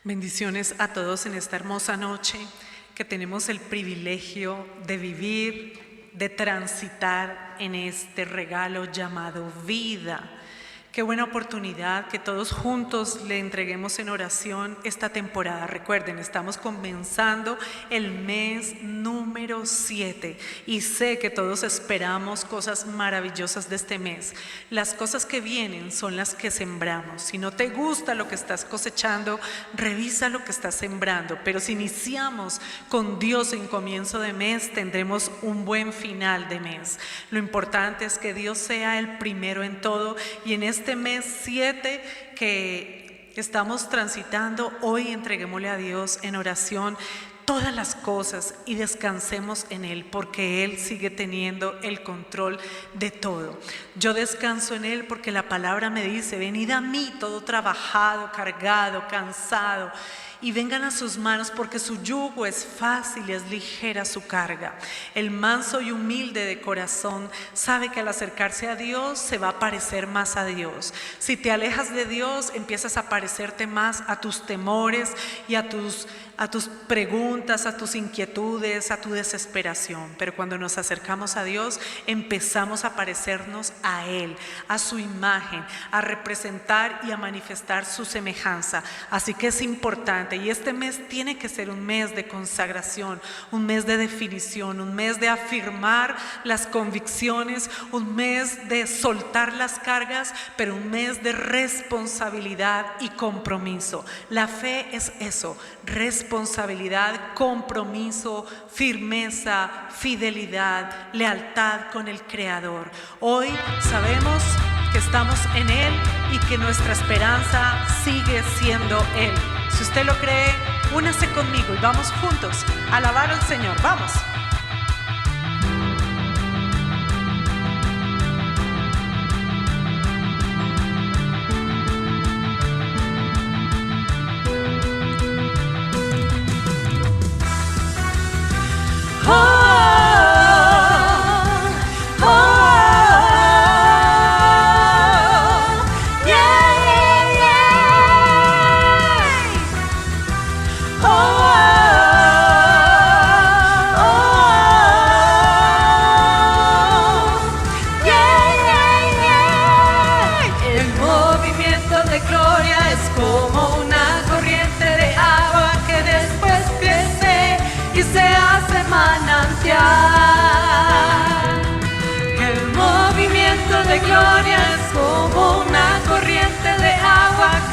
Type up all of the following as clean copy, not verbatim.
Bendiciones a todos en esta hermosa noche que tenemos el privilegio de vivir, de transitar en este regalo llamado vida. Qué buena oportunidad que todos juntos le entreguemos en oración esta temporada. Recuerden, estamos comenzando el mes número 7 y sé que todos esperamos cosas maravillosas de este mes. Las cosas que vienen son las que sembramos. Si no te gusta lo que estás cosechando, revisa lo que estás sembrando. Pero si iniciamos con Dios en comienzo de mes, tendremos un buen final de mes. Lo importante es que Dios sea el primero en todo, y en este mes 7 que estamos transitando, hoy entreguémosle a Dios en oración todas las cosas y descansemos en Él, porque Él sigue teniendo el control de todo. Yo descanso en Él porque la palabra me dice: venid a mí todo trabajado, cargado, cansado, y vengan a sus manos, porque su yugo es fácil y es ligera su carga. El manso y humilde de corazón sabe que al acercarse a Dios se va a parecer más a Dios. Si te alejas de Dios, empiezas a parecerte más a tus temores y a tus preguntas, a tus inquietudes, a tu desesperación. Pero cuando nos acercamos a Dios, empezamos a parecernos a Él, a su imagen, a representar y a manifestar su semejanza. Así que es importante, y este mes tiene que ser un mes de consagración, un mes de definición, un mes de afirmar las convicciones, un mes de soltar las cargas, pero un mes de responsabilidad y compromiso. La fe es eso: responsabilidad, compromiso, firmeza, fidelidad, lealtad con el Creador. Hoy sabemos que estamos en Él y que nuestra esperanza sigue siendo Él. Si usted lo cree, únase conmigo y vamos juntos a alabar al Señor. ¡Vamos!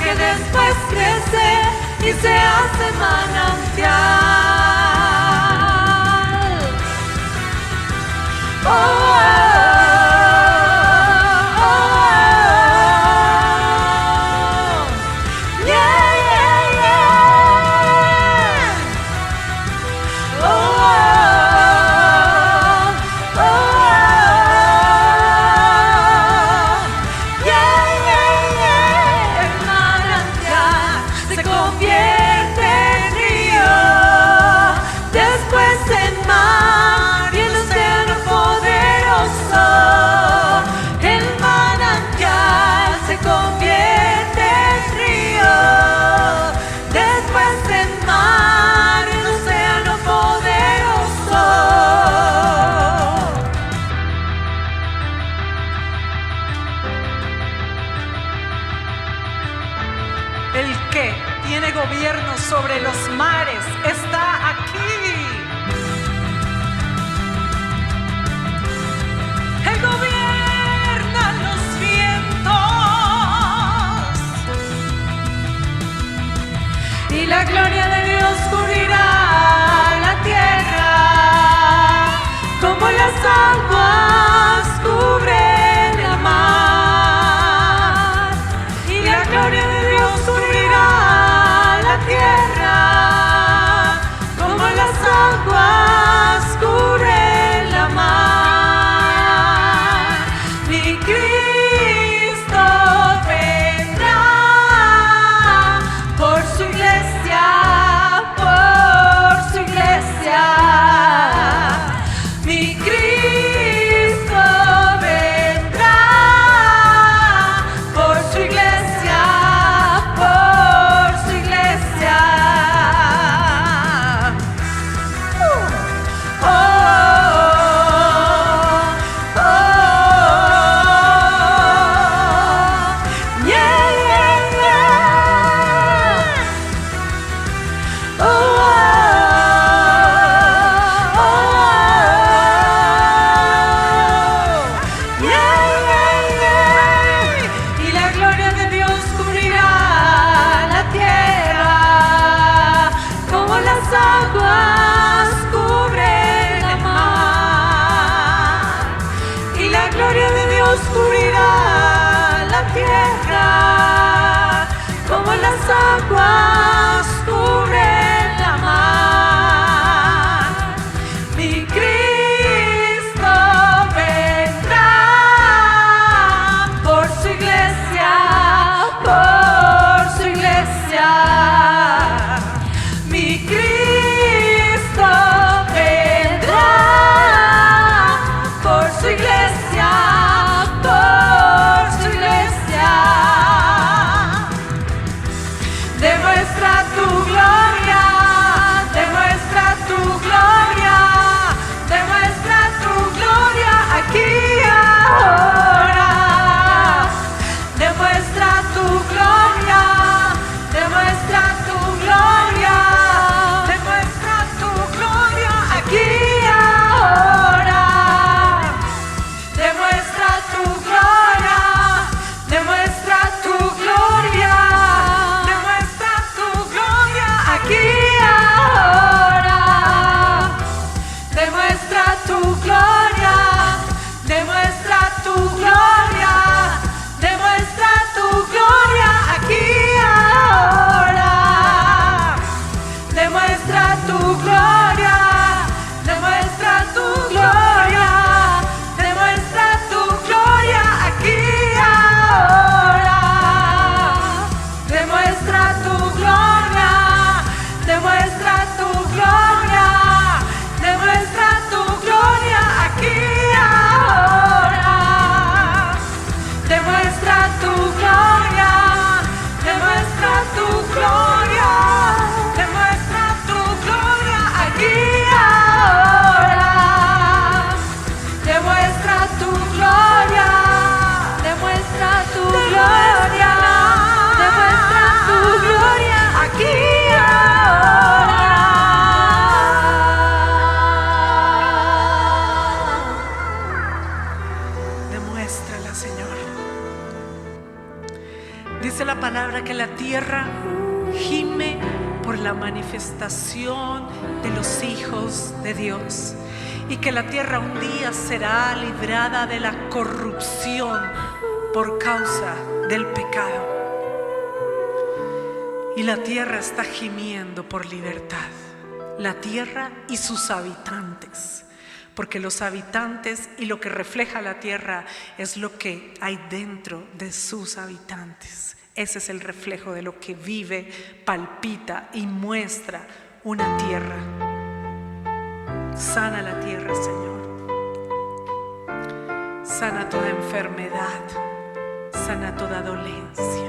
Después crece y se hace manantial. Oh, oh, oh, oh. Yeah, yeah, yeah. Oh, oh, oh, yeah, yeah, yeah. El manantial se convierte en río, después en mar y el océano poderoso. El manantial se convierte en río, después en mar y el océano poderoso. El que tiene gobierno sobre los mares está aquí. Él gobierna los vientos. Y la gloria de Dios cubrirá la tierra, como las aguas cubren el mar. Y la gloria de Dios cubrirá la tierra, como las aguas cubren la mar. Mi Cristo vendrá por su iglesia, por su iglesia. Mi Cristo vendrá. aguas cubren la mar. Mi Cristo vendrá por su iglesia, por su iglesia. Mi Cristo vendrá por su iglesia, por su iglesia. Demuestra tu gloria, demuestra tu gloria, demuestra tu gloria aquí ahora. Demuestra tu gloria, demuestra tu gloria, demuestra tu gloria aquí ahora. Demuestra tu gloria, demuestra tu gloria, demuestra tu gloria aquí ahora. Demuestra tu gloria, demuestra tu gloria, demuestra tu gloria aquí ahora. Demuestra tu gloria, demuestra tu gloria, demuestra tu gloria aquí ahora. Demuestra tu gloria, demuestra tu gloria, demuestra tu gloria aquí ahora. Demuestra tu gloria, demuestra tu gloria, demuestra tu gloria aquí ahora. Demuestra tu gloria, demuestra tu gloria, demuestra tu gloria aquí ahora. Demuéstrala, Señor. Dice la palabra que la tierra gime por la manifestación de los hijos de Dios y que la tierra un día será librada de la corrupción por causa del pecado. Y la tierra está gimiendo por libertad, la tierra y sus habitantes, porque los habitantes y lo que refleja la tierra es lo que hay dentro de sus habitantes. Ese es el reflejo de lo que vive, palpita y muestra una tierra. Sana la tierra, Señor. Sana toda enfermedad, sana toda dolencia.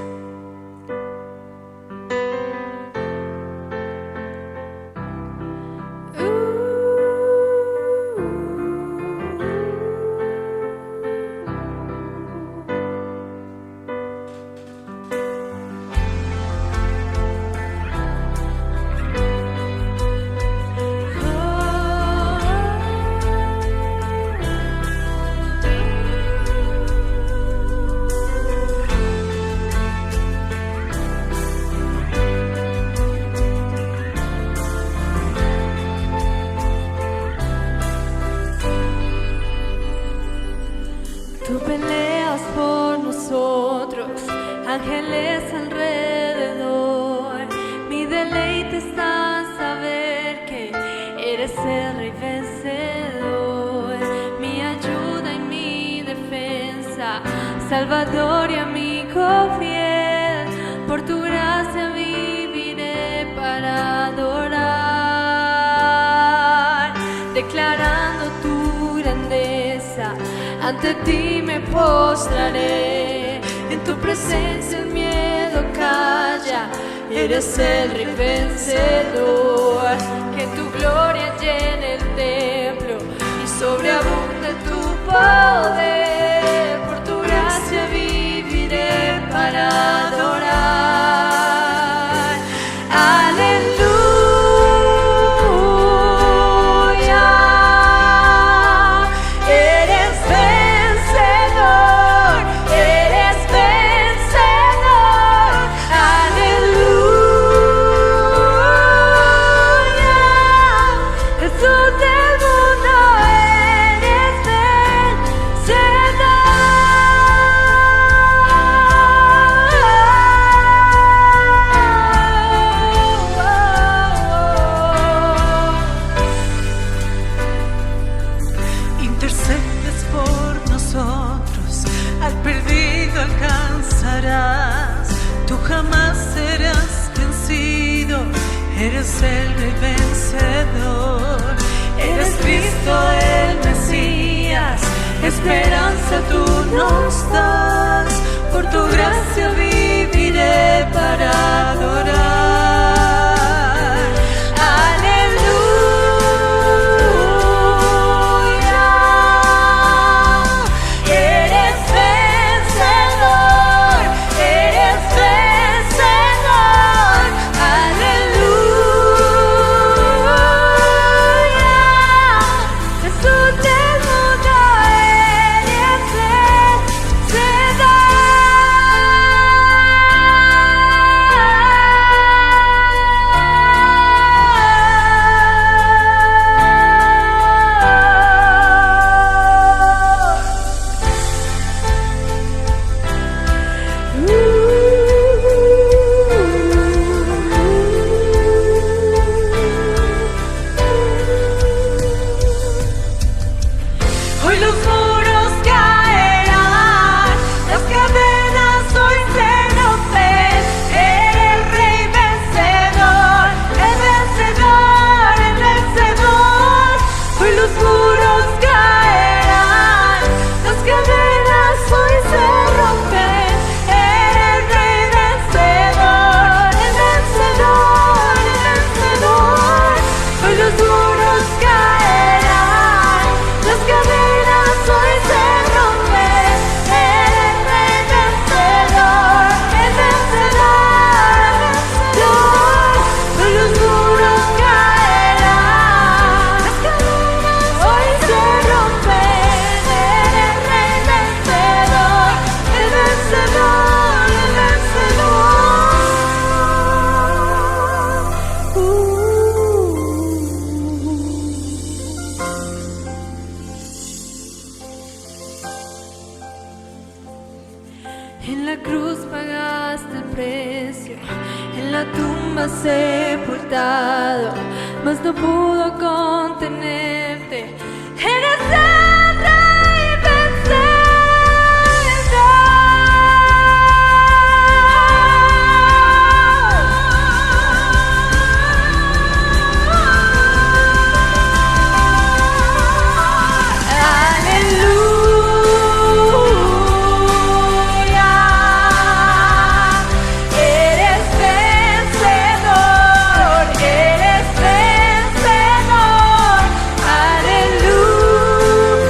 Tú peleas por nosotros, ángeles alrededor. Mi deleite está en saber que eres el rey vencedor. Mi ayuda y mi defensa, Salvador y amigo fiel. Por tu gracia viviré para adorar, declarando tu grandeza. Ante ti me postraré, en tu presencia el miedo calla. Eres el rey vencedor, que tu gloria llene el templo y sobreabunde tu poder. Por tu gracia viviré para adorar. Aleluya. Jesús del mundo eres vencedor. jamás serás vencido. Eres el rey vencedor. Eres Cristo el Mesías, esperanza tú nos das. Por tu gracia viviré para adorar. Aleluya. Eres vencedor, eres vencedor. Aleluya. Jesús del mundo eres hoy los muros caerán, las cadenas hoy se rompen. Eres rey vencedor, el vencedor, el vencedor. Hoy los muros caerán, las cadenas hoy se rompen. Eres rey vencedor, el vencedor, el vencedor. Hoy los muros caerán, las cadenas hoy se rompen. Eres rey vencedor, el vencedor, el vencedor. Hoy los muros caerán, las cadenas hoy se rompen. Eres rey vencedor, el vencedor, el En la cruz pagaste el precio, en la tumba sepultado, mas no pudo contenerte. Eres el rey Aleluya. Eres vencedor, eres vencedor. Aleluya.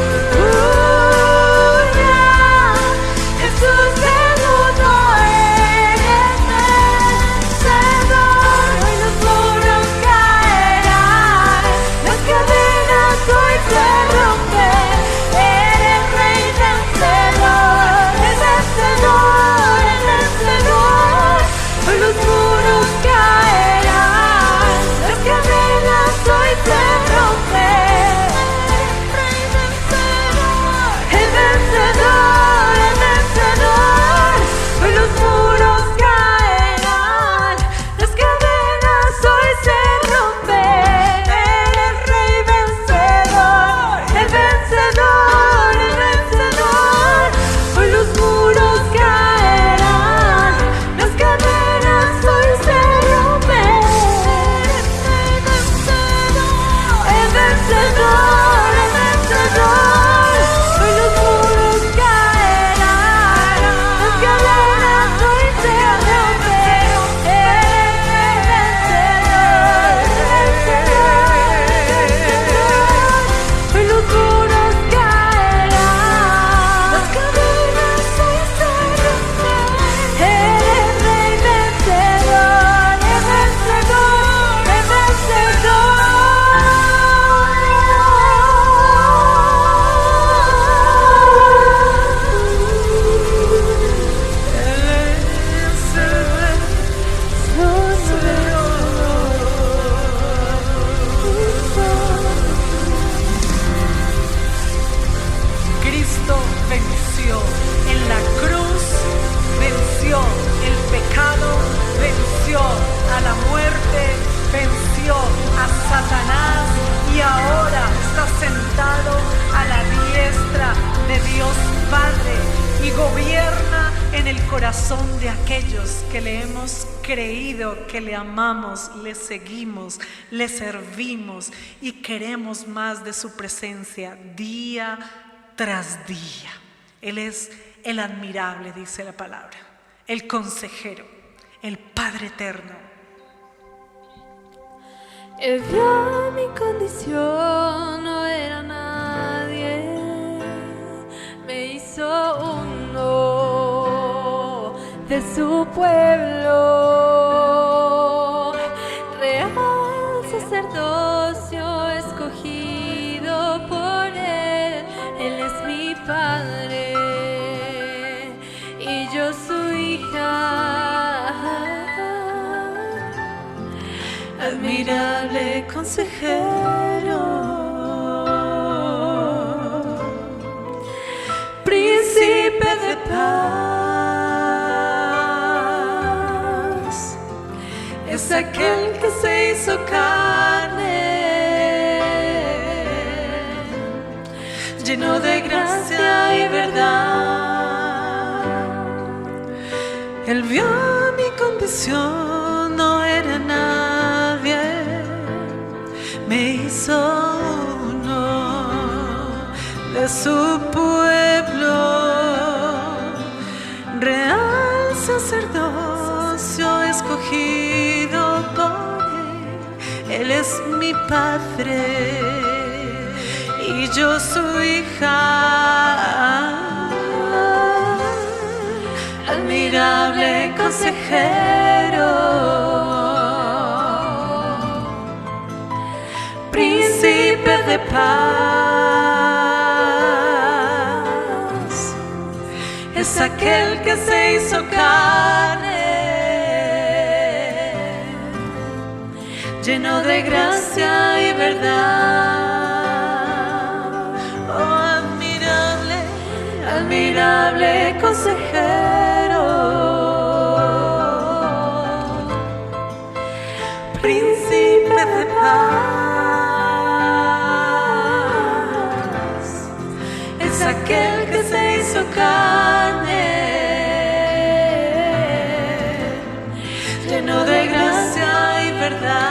corazón de aquellos que le hemos creído, que le amamos, le seguimos, le servimos y queremos más de su presencia día tras día. Él es el admirable, dice la palabra, el consejero, el Padre eterno. Él vio mi condición, no era nadie, me hizo uno de su pueblo, real sacerdocio escogido por él. Él es mi Padre y yo su hija. Admirable consejero, príncipe de paz, es aquel que se hizo carne, lleno de gracia y verdad. Él vio mi condición, no era nadie, me hizo uno de su pueblo, real sacerdocio escogido por él. Él es mi Padre y yo su hija. Admirable consejero, príncipe de paz, es aquel que se hizo carne, lleno de gracia y verdad. Oh, admirable, admirable consejero, príncipe de paz, es aquel que se hizo carne, lleno de gracia y verdad.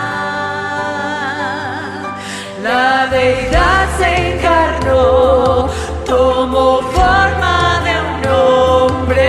La deidad se encarnó, tomó forma de un hombre.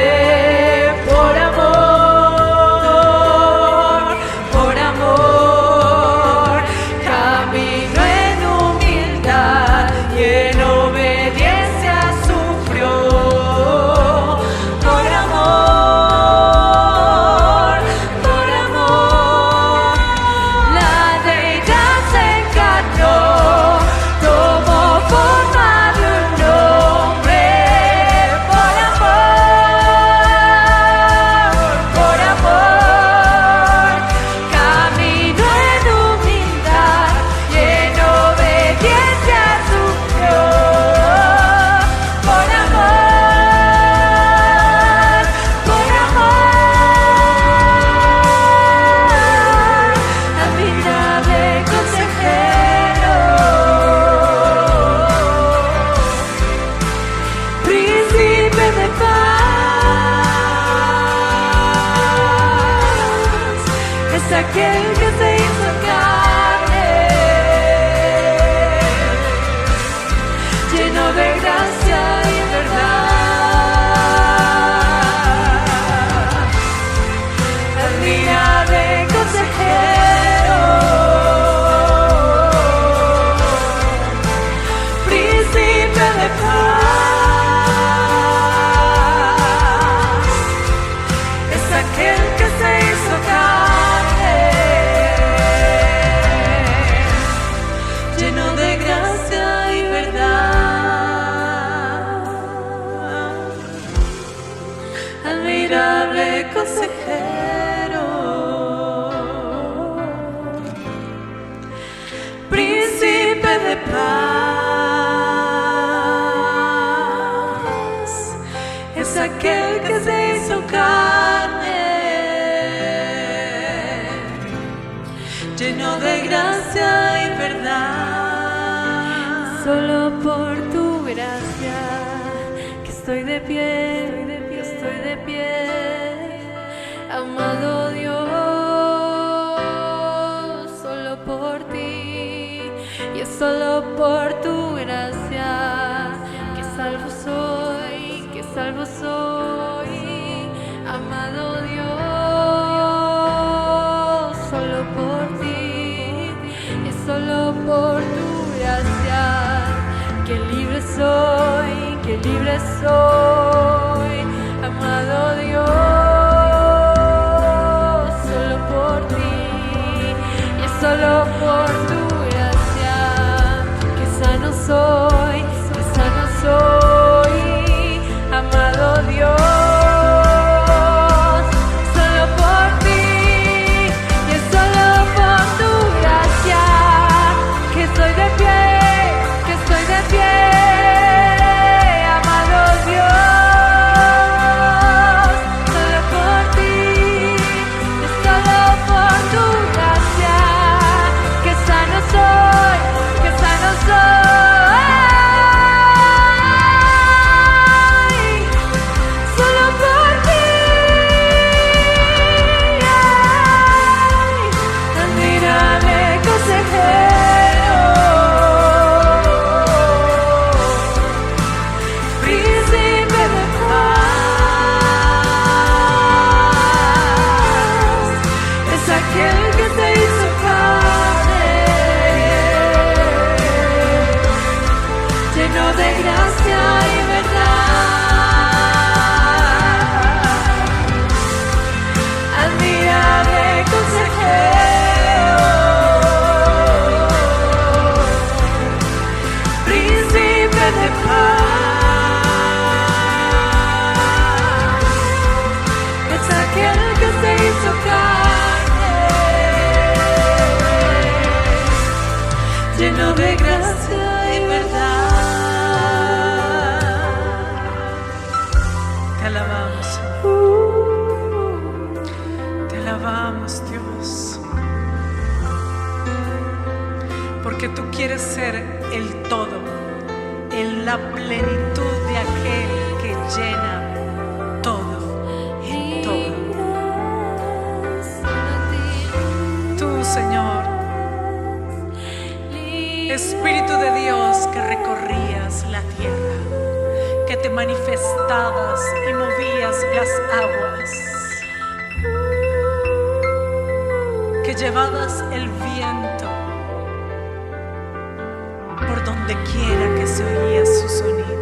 Aquel que se hizo carne, lleno de gracia y verdad. Admirable consejero, príncipe de paz, es aquel que se hizo carne, lleno de gracia y verdad. Admirable consejero, príncipe de paz, es aquel que se hizo carne, lleno de gracia y verdad. Solo por tu gracia que estoy de pie, que estoy de pie. solo por tu gracia que salvo soy, amado Dios, solo por ti, es solo por tu gracia que libre soy, amado Dios, solo por ti, y es solo por tu gracia que sano soy, amado Dios. Lleno de gracia y verdad. Te alabamos, te alabamos, Dios, porque tú quieres ser el todo, en la plenitud de aquel que llena todo, en todo. Tú, Señor, Espíritu de Dios, que recorrías la tierra, que te manifestabas y movías las aguas, que llevabas el viento por donde quiera que se oía su sonido.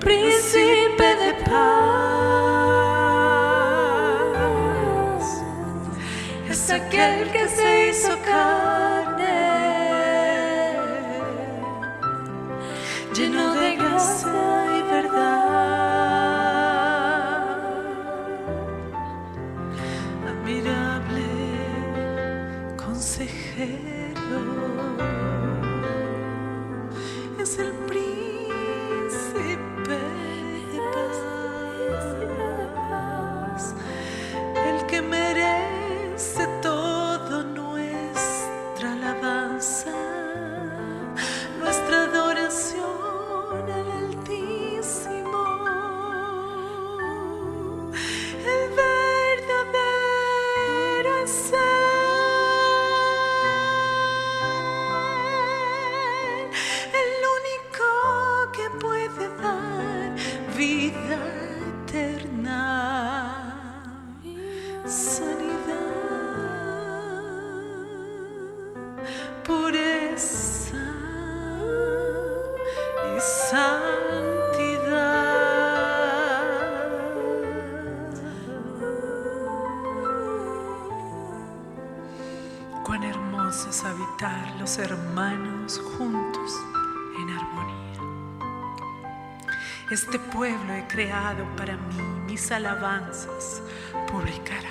Príncipe de paz. el que se hizo carne, lleno de gracia y verdad, admirable consejero, es el príncipe de paz, el que merece todo nuestra alabanza, nuestra adoración al Altísimo, el verdadero es el único que puede dar vida eterna, sanidad, pureza y santidad. Cuán hermoso es habitar los hermanos juntos en armonía. Este pueblo he creado para mí, mis alabanzas publicará.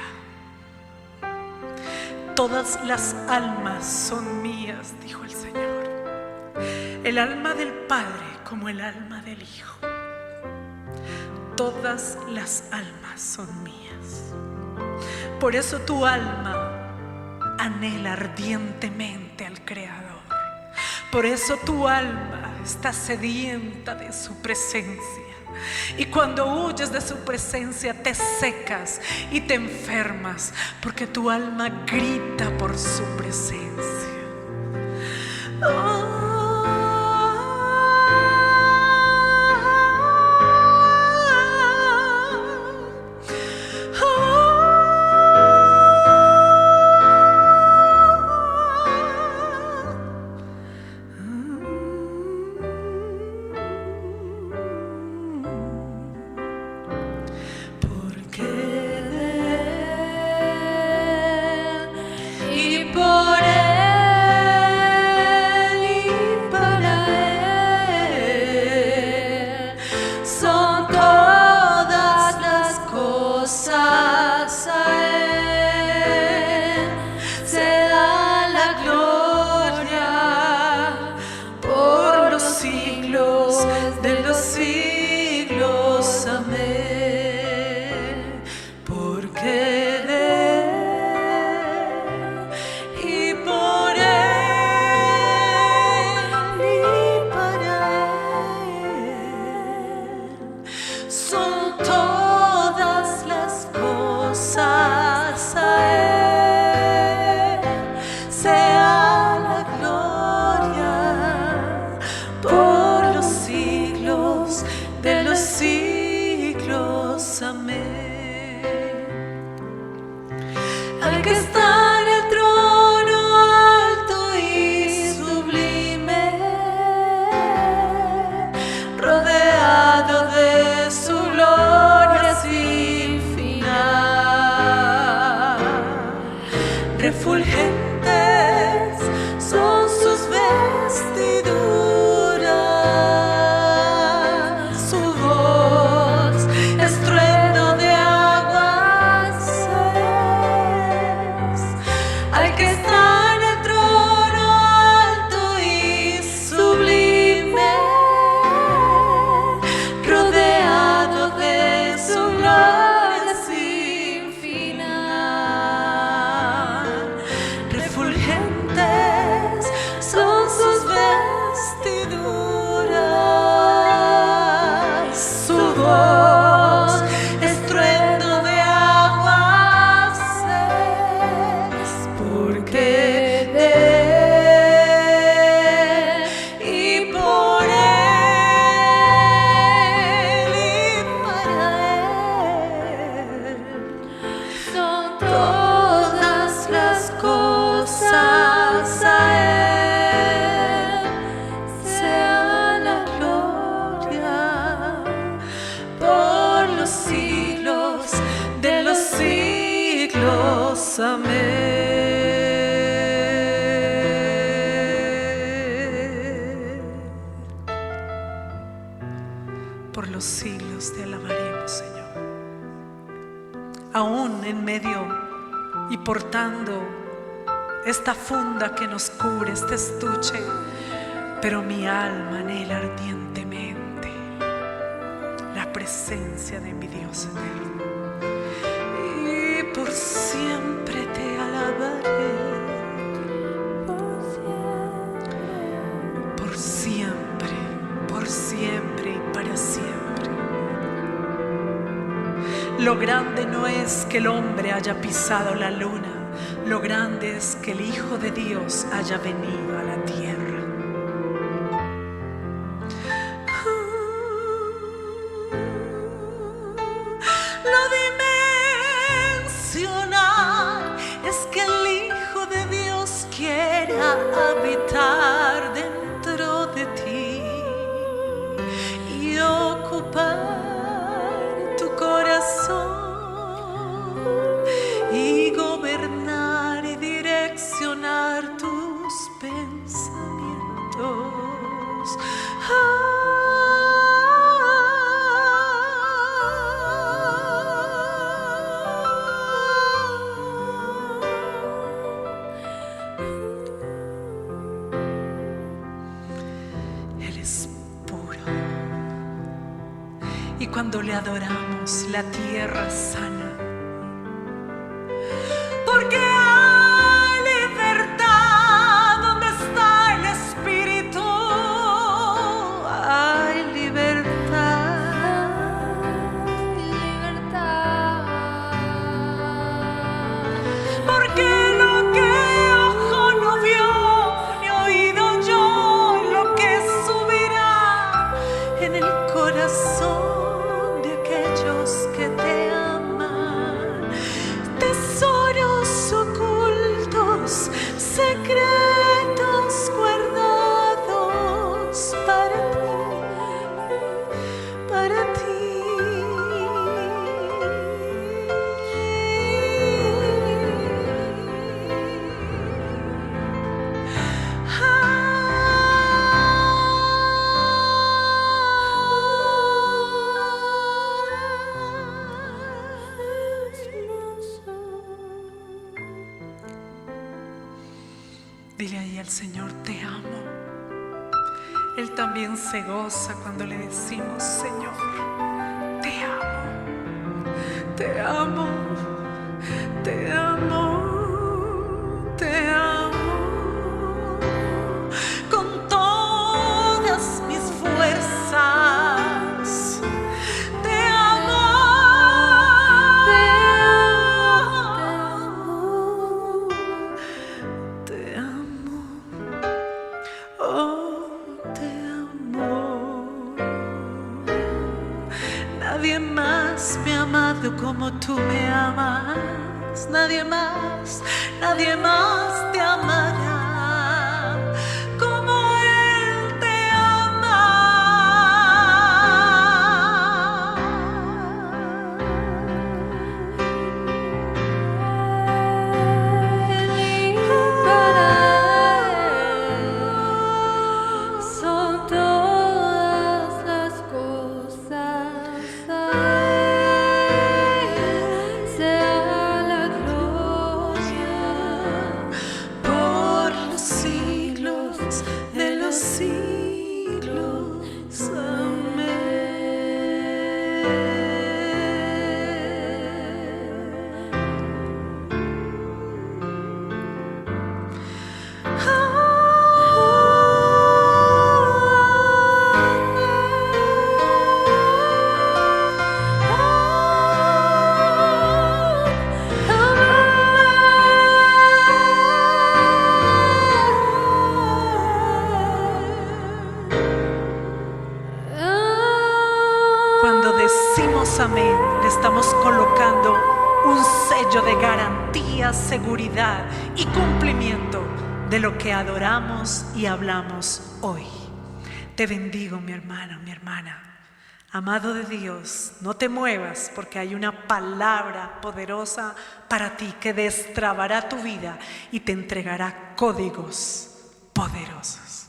Todas las almas son mías, dijo el Señor. El alma del Padre como el alma del Hijo. Todas las almas son mías. Por eso tu alma anhela ardientemente al Creador. Por eso tu alma está sedienta de su presencia. Y cuando huyes de su presencia te secas y te enfermas, porque tu alma grita por su presencia. y por él y por los siglos te alabaremos, Señor. Aún en medio y portando esta funda que nos cubre, este estuche, pero mi alma anhela ardientemente la presencia de mi Dios eterno. Y por siempre te alabaré, por siempre y para siempre. Lo grande no es que el hombre haya pisado la luna, lo grande es que el Hijo de Dios haya venido a la tierra. Lo dimensional es que el Hijo de Dios quiera habitar dentro de ti y ocupar tu corazón y gobernar y direccionar tus pensamientos. Él es puro. Y cuando le adoramos, la tierra sana. Porque hay libertad donde está el Espíritu. Hay libertad. Porque lo que ojo no vio, ni oído yo, lo que subirá en el corazón de aquellos que te aman. Tesoros ocultos, secretos guardados para ti, Dile ahí al Señor, te amo. Él también se goza cuando le decimos, Señor, te amo, te amo, te amo, te amo. Con todas mis fuerzas, te amo, te amo, oh, te amo. Nadie más me ha amado como tú me amas. Nadie más te amará como Él te ama. Son todas las cosas, a Él sea la gloria Por los siglos de los siglos. Cuando decimos amén, le estamos colocando un sello de garantía, seguridad y cumplimiento de lo que adoramos y hablamos hoy. Te bendigo, mi hermano, mi hermana. Amado de Dios, no te muevas porque hay una palabra poderosa para ti que destrabará tu vida y te entregará códigos poderosos.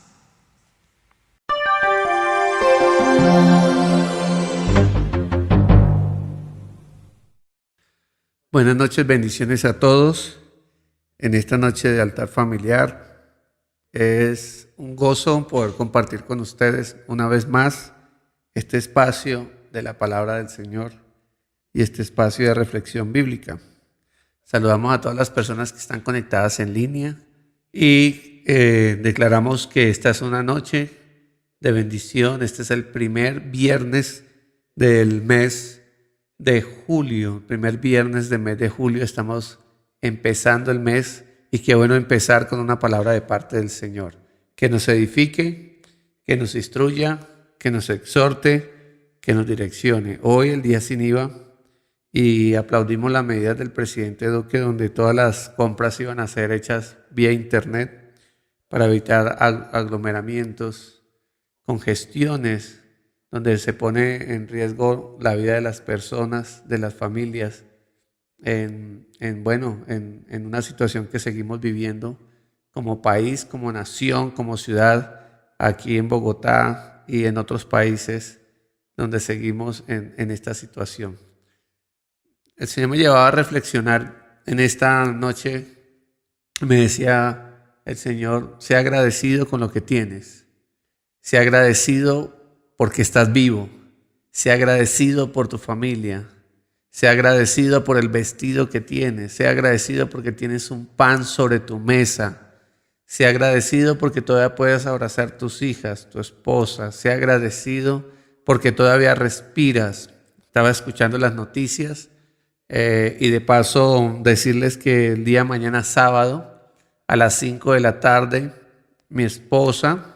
Buenas noches, bendiciones a todos. En esta noche de altar familiar es un gozo poder compartir con ustedes una vez más este espacio de la palabra del Señor y este espacio de reflexión bíblica. Saludamos a todas las personas que están conectadas en línea y declaramos que esta es una noche de bendición. Este es el primer viernes del mes de julio, primer viernes del mes de julio. Estamos empezando el mes y qué bueno empezar con una palabra de parte del Señor, que nos edifique, que nos instruya, que nos exhorte, que nos direccione. Hoy el día sin IVA y aplaudimos las medidas del presidente Duque, donde todas las compras iban a ser hechas vía internet para evitar aglomeramientos, congestiones, donde se pone en riesgo la vida de las personas, de las familias, en una situación que seguimos viviendo como país, como nación, como ciudad, aquí en Bogotá y en otros países donde seguimos en esta situación. El Señor me llevaba a reflexionar en esta noche. Me decía el Señor: sea agradecido con lo que tienes, sea agradecido porque estás vivo, sea agradecido por tu familia, sea agradecido por el vestido que tienes, sea agradecido porque tienes un pan sobre tu mesa, sea agradecido porque todavía puedes abrazar a tus hijas, tu esposa, sea agradecido porque todavía respiras. Estaba escuchando las noticias y de paso decirles que el día mañana sábado a las 5 de la tarde mi esposa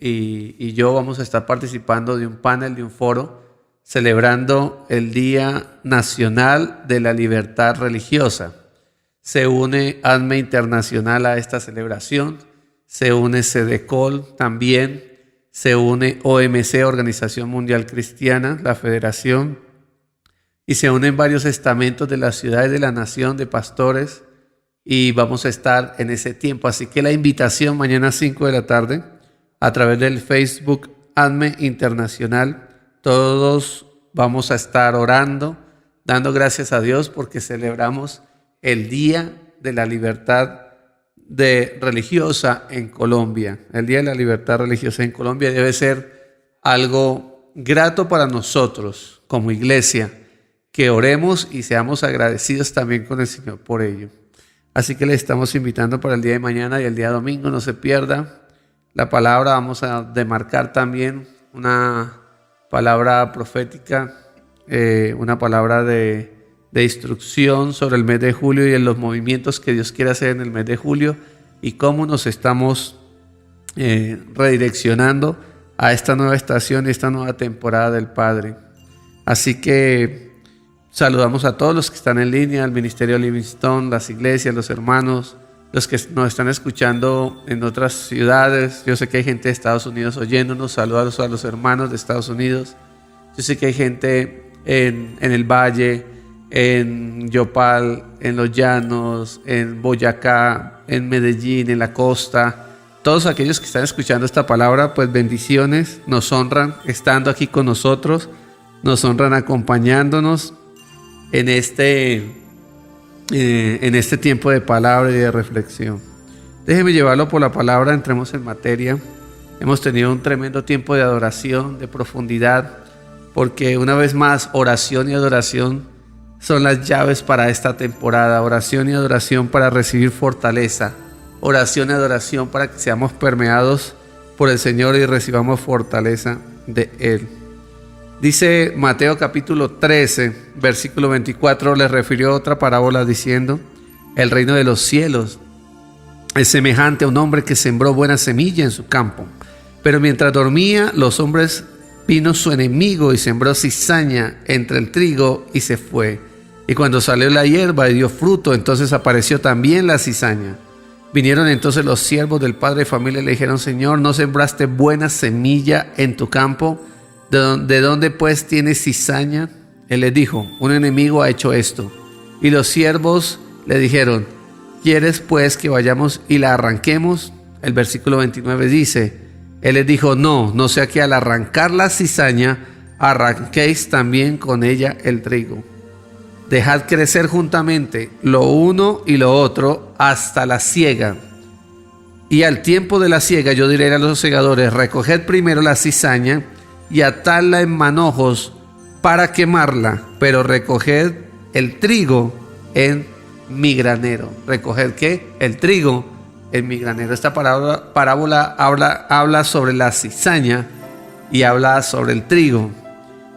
y yo vamos a estar participando de un panel, de un foro, celebrando el Día Nacional de la Libertad Religiosa. Se une ADME Internacional a esta celebración, se une CEDECOL también, se une OMC, Organización Mundial Cristiana, la Federación, y se unen varios estamentos de las ciudades de la nación, de pastores, y vamos a estar en ese tiempo. Así que la invitación mañana a 5 de la tarde a través del Facebook ADME Internacional. Todos vamos a estar orando, dando gracias a Dios porque celebramos el Día de la Libertad Religiosa en Colombia. El Día de la Libertad Religiosa en Colombia debe ser algo grato para nosotros como iglesia, que oremos y seamos agradecidos también con el Señor por ello. Así que le estamos invitando para el día de mañana y el día domingo. No se pierda la palabra. Vamos a demarcar también una palabra profética, una palabra de instrucción sobre el mes de julio y en los movimientos que Dios quiere hacer en el mes de julio y cómo nos estamos redireccionando a esta nueva estación y esta nueva temporada del Padre. Así que saludamos a todos los que están en línea, al Ministerio Livingstone, las iglesias, los hermanos, los que nos están escuchando en otras ciudades. Yo sé que hay gente de Estados Unidos oyéndonos. Saludos a los hermanos de Estados Unidos. Yo sé que hay gente en el Valle, en Yopal, en Los Llanos, en Boyacá, en Medellín, en la costa. Todos aquellos que están escuchando esta palabra, pues bendiciones, nos honran estando aquí con nosotros, nos honran acompañándonos en este tiempo de palabra y de reflexión. Déjeme llevarlo por la palabra, entremos en materia. Hemos tenido un tremendo tiempo de adoración, de profundidad, porque una vez más oración y adoración son las llaves para esta temporada. Oración y adoración para recibir fortaleza, oración y adoración para que seamos permeados por el Señor y recibamos fortaleza de Él. Dice Mateo capítulo 13, versículo 24, le refirió otra parábola diciendo: el reino de los cielos es semejante a un hombre que sembró buena semilla en su campo, pero mientras dormía los hombres vino su enemigo y sembró cizaña entre el trigo y se fue. Y cuando salió la hierba y dio fruto, entonces apareció también la cizaña. Vinieron entonces los siervos del padre de familia y le dijeron: Señor, ¿no sembraste buena semilla en tu campo? ¿De dónde pues tienes cizaña? Él les dijo: un enemigo ha hecho esto. Y los siervos le dijeron: ¿quieres pues que vayamos y la arranquemos? El versículo 29 dice: Él les dijo: no sea que al arrancar la cizaña arranquéis también con ella el trigo. Dejad crecer juntamente lo uno y lo otro hasta la siega. Y al tiempo de la siega yo diré a los segadores: recoged primero la cizaña y atadla en manojos para quemarla, pero recoged el trigo en mi granero. ¿Recoged qué? El trigo en mi granero. Esta parábola habla sobre la cizaña y habla sobre el trigo.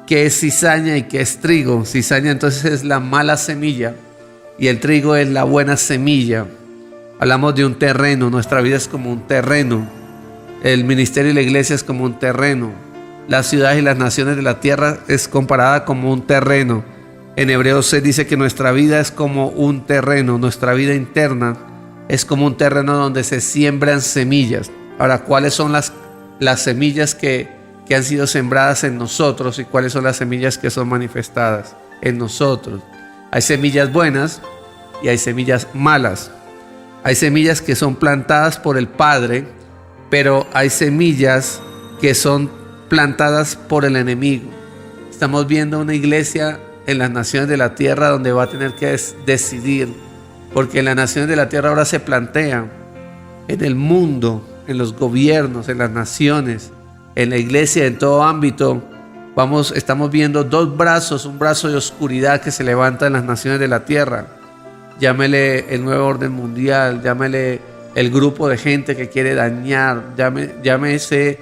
¿Qué es cizaña y qué es trigo? Cizaña entonces es la mala semilla y el trigo es la buena semilla. Hablamos de un terreno, nuestra vida es como un terreno. El ministerio y la iglesia es como un terreno. Las ciudades y las naciones de la tierra es comparada como un terreno. En Hebreos se dice que nuestra vida es como un terreno, nuestra vida interna es como un terreno donde se siembran semillas. Ahora, ¿cuáles son las semillas que han sido sembradas en nosotros y cuáles son las semillas que son manifestadas en nosotros? Hay semillas buenas y hay semillas malas. Hay semillas que son plantadas por el Padre, pero hay semillas que son plantadas por el enemigo. Estamos viendo una iglesia en las naciones de la tierra donde va a tener que decidir, porque en las naciones de la tierra ahora se plantea, en el mundo, en los gobiernos, en las naciones, en la iglesia, en todo ámbito, estamos viendo dos brazos, un brazo de oscuridad que se levanta en las naciones de la tierra. Llámele el nuevo orden mundial, llámele el grupo de gente que quiere dañar, llámese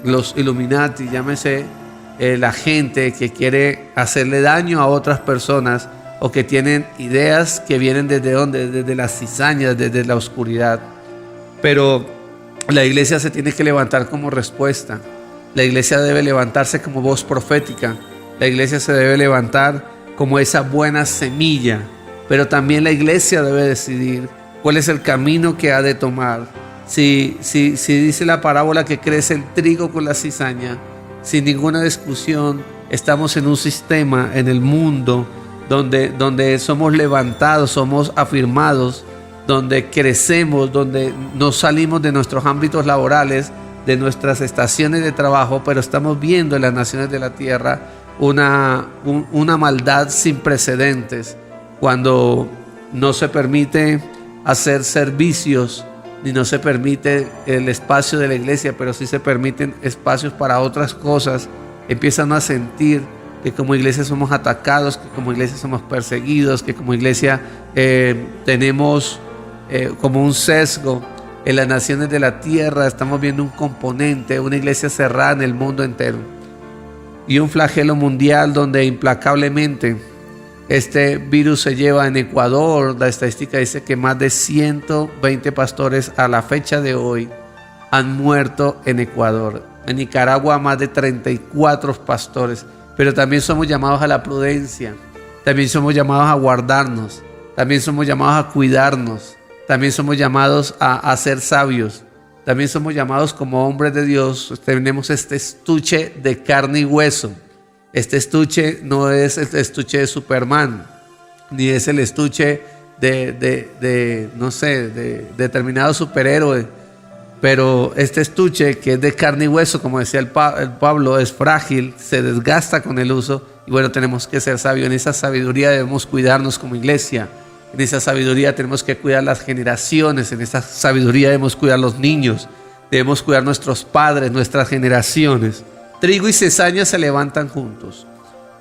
los Illuminati, llámese la gente que quiere hacerle daño a otras personas o que tienen ideas que vienen desde las cizañas, desde la oscuridad. Pero la iglesia se tiene que levantar como respuesta. La iglesia debe levantarse como voz profética. La iglesia se debe levantar como esa buena semilla. Pero también la iglesia debe decidir cuál es el camino que ha de tomar. Si dice la parábola que crece el trigo con la cizaña, sin ninguna discusión, estamos en un sistema en el mundo donde somos levantados, somos afirmados, donde crecemos, donde nos salimos de nuestros ámbitos laborales, de nuestras estaciones de trabajo, pero estamos viendo en las naciones de la tierra una maldad sin precedentes, cuando no se permite hacer servicios, ni no se permite el espacio de la iglesia, pero sí se permiten espacios para otras cosas. Empiezan a sentir que como iglesia somos atacados, que como iglesia somos perseguidos, que como iglesia tenemos como un sesgo. En las naciones de la tierra estamos viendo un componente, una iglesia cerrada en el mundo entero y un flagelo mundial donde implacablemente este virus se lleva. En Ecuador, la estadística dice que más de 120 pastores a la fecha de hoy han muerto en Ecuador. En Nicaragua, más de 34 pastores. Pero también somos llamados a la prudencia, también somos llamados a guardarnos, también somos llamados a cuidarnos, también somos llamados a ser sabios, también somos llamados como hombres de Dios. Tenemos este estuche de carne y hueso. Este estuche no es el estuche de Superman, ni es el estuche de determinado superhéroe, pero este estuche que es de carne y hueso, como decía el Pablo, es frágil, se desgasta con el uso, y bueno, tenemos que ser sabios. En esa sabiduría debemos cuidarnos como iglesia, en esa sabiduría tenemos que cuidar las generaciones, en esa sabiduría debemos cuidar los niños, debemos cuidar nuestros padres, nuestras generaciones. Trigo y cizaña se levantan juntos.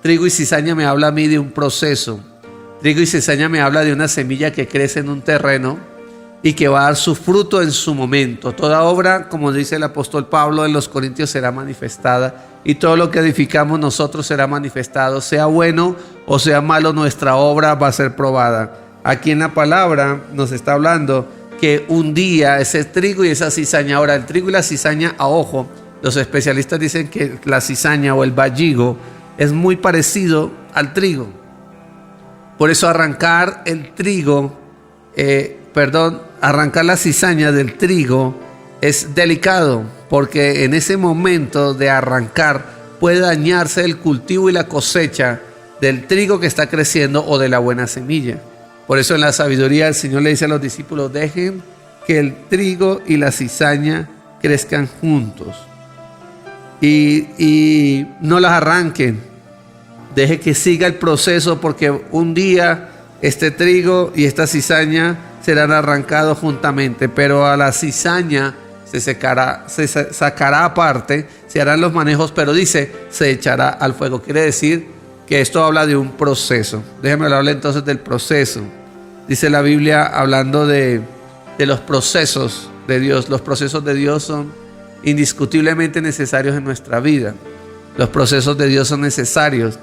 Trigo y cizaña me habla a mí de un proceso. Trigo y cizaña me habla de una semilla que crece en un terreno y que va a dar su fruto en su momento. Toda obra, como dice el apóstol Pablo en los Corintios, será manifestada, y todo lo que edificamos nosotros será manifestado. Sea bueno o sea malo, nuestra obra va a ser probada. Aquí en la palabra nos está hablando que un día ese trigo y esa cizaña. Ahora, el trigo y la cizaña, a ojo, los especialistas dicen que la cizaña o el valligo es muy parecido al trigo. Por eso arrancar la cizaña del trigo es delicado, porque en ese momento de arrancar puede dañarse el cultivo y la cosecha del trigo que está creciendo o de la buena semilla. Por eso en la sabiduría el Señor le dice a los discípulos: dejen que el trigo y la cizaña crezcan juntos. Y no las arranquen. Deje que siga el proceso, porque un día este trigo y esta cizaña serán arrancados juntamente, pero a la cizaña se sacará aparte, se harán los manejos, pero dice, se echará al fuego. Quiere decir que esto habla de un proceso. Déjeme hablarle entonces del proceso. Dice la Biblia, hablando de los procesos de Dios. Los procesos de Dios son indiscutiblemente necesarios en nuestra vida. Los procesos de Dios son necesarios.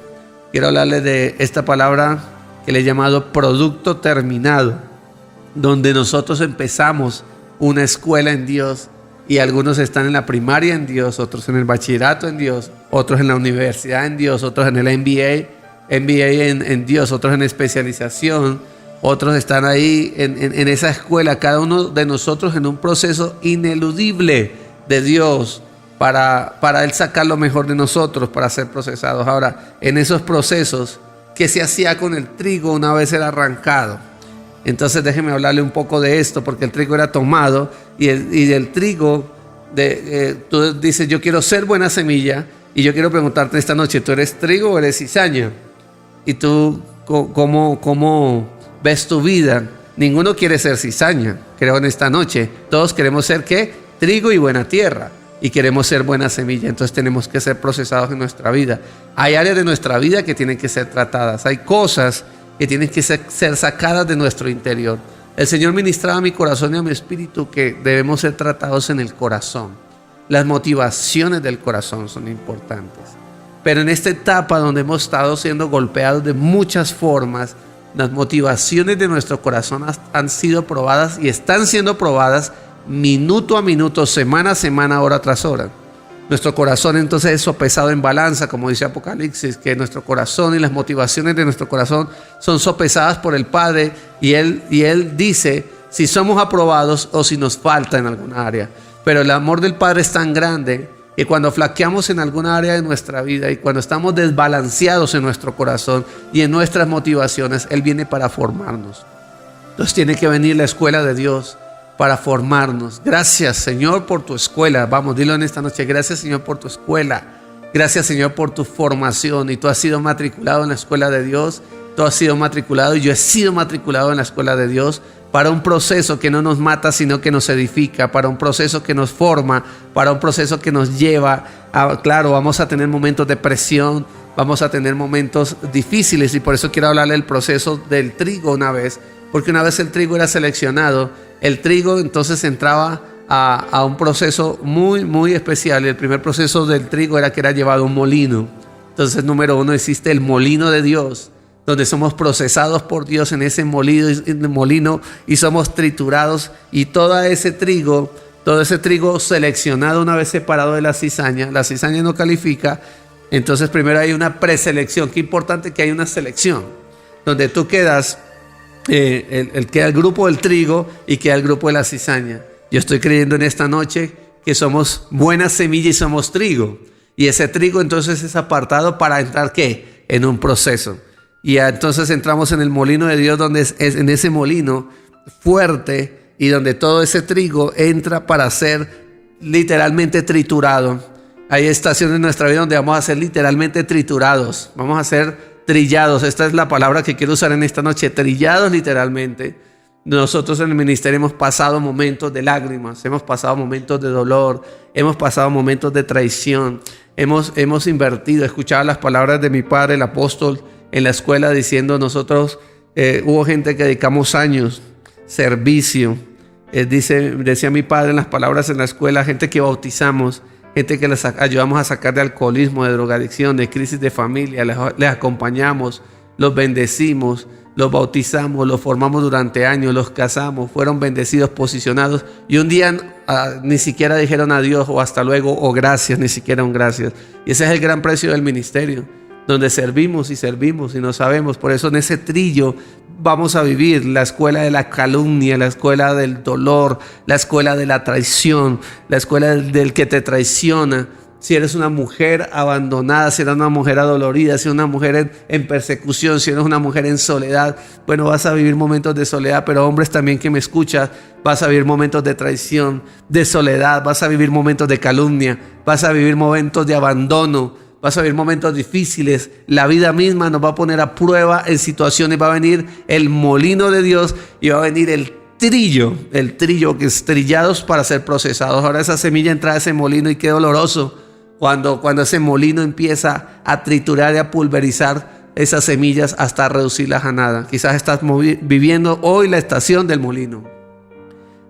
Quiero hablarle de esta palabra que le he llamado producto terminado, donde nosotros empezamos una escuela en Dios, y algunos están en la primaria en Dios, otros en el bachillerato en Dios, otros en la universidad en Dios, otros en el MBA en Dios, otros en especialización, otros están ahí en esa escuela, cada uno de nosotros en un proceso ineludible de Dios para Él sacar lo mejor de nosotros, para ser procesados. Ahora, en esos procesos, ¿qué se hacía con el trigo una vez era arrancado? Entonces déjeme hablarle un poco de esto, porque el trigo era tomado y del trigo, tú dices, yo quiero ser buena semilla, y yo quiero preguntarte esta noche, ¿tú eres trigo o eres cizaña? ¿Y tú cómo ves tu vida? Ninguno quiere ser cizaña, creo, en esta noche. Todos queremos ser, ¿qué? Trigo y buena tierra, y queremos ser buena semilla. Entonces tenemos que ser procesados en nuestra vida. Hay áreas de nuestra vida que tienen que ser tratadas, hay cosas que tienen que ser sacadas de nuestro interior. El Señor ministraba a mi corazón y a mi espíritu que debemos ser tratados en el corazón. Las motivaciones del corazón son importantes. Pero en esta etapa donde hemos estado siendo golpeados de muchas formas, las motivaciones de nuestro corazón han sido probadas y están siendo probadas minuto a minuto, semana a semana, hora tras hora. Nuestro corazón entonces es sopesado en balanza, como dice Apocalipsis, que nuestro corazón y las motivaciones de nuestro corazón son sopesadas por el Padre, y Él dice si somos aprobados o si nos falta en alguna área. Pero el amor del Padre es tan grande que cuando flaqueamos en alguna área de nuestra vida y cuando estamos desbalanceados en nuestro corazón y en nuestras motivaciones, Él viene para formarnos. Entonces tiene que venir la escuela de Dios para formarnos. Gracias, Señor, por tu escuela. Vamos, dilo en esta noche. Gracias, Señor, por tu escuela. Gracias, Señor, por tu formación. Y tú has sido matriculado en la escuela de Dios. Tú has sido matriculado y yo he sido matriculado en la escuela de Dios para un proceso que no nos mata, sino que nos edifica, para un proceso que nos forma, para un proceso que nos lleva a, claro, vamos a tener momentos de presión, vamos a tener momentos difíciles, y por eso quiero hablarle del proceso del trigo una vez, porque una vez el trigo era seleccionado, el trigo entonces entraba a un proceso muy, muy especial. Y el primer proceso del trigo era que era llevado a un molino. Entonces, número uno, existe el molino de Dios, donde somos procesados por Dios en ese molino y somos triturados, y todo ese trigo seleccionado una vez separado de la cizaña no califica. Entonces primero hay una preselección. Qué importante que hay una selección donde tú quedas, queda el grupo del trigo y queda el grupo de la cizaña. Yo estoy creyendo en esta noche que somos buena semilla y somos trigo, y ese trigo entonces es apartado para entrar, ¿qué? En un proceso. Y entonces entramos en el molino de Dios, donde es en ese molino fuerte, y donde todo ese trigo entra para ser literalmente triturado. Hay estaciones en nuestra vida donde vamos a ser literalmente triturados, vamos a ser trillados. Esta es la palabra que quiero usar en esta noche, trillados literalmente. Nosotros en el ministerio hemos pasado momentos de lágrimas, hemos pasado momentos de dolor, hemos pasado momentos de traición, hemos invertido. Escuchaba las palabras de mi padre, el apóstol, en la escuela diciendo, nosotros hubo gente que dedicamos años, servicio, decía mi padre en las palabras en la escuela, gente que bautizamos, gente que les ayudamos a sacar de alcoholismo, de drogadicción, de crisis de familia, les acompañamos, los bendecimos, los bautizamos, los formamos durante años, los casamos, fueron bendecidos, posicionados, y un día ni siquiera dijeron adiós o hasta luego o gracias, ni siquiera un gracias. Y ese es el gran precio del ministerio, donde servimos y no sabemos. Por eso en ese trillo vamos a vivir la escuela de la calumnia, la escuela del dolor, la escuela de la traición, la escuela del que te traiciona. Si eres una mujer abandonada, si eres una mujer adolorida, si eres una mujer en persecución, si eres una mujer en soledad, bueno, vas a vivir momentos de soledad. Pero hombres también que me escuchas, vas a vivir momentos de traición, de soledad, vas a vivir momentos de calumnia, vas a vivir momentos de abandono, vas a vivir momentos difíciles, la vida misma nos va a poner a prueba en situaciones, va a venir el molino de Dios y va a venir el trillo que es trillados para ser procesados. Ahora esa semilla entra a ese molino y qué doloroso cuando ese molino empieza a triturar y a pulverizar esas semillas hasta reducirlas a nada. Quizás estás viviendo hoy la estación del molino,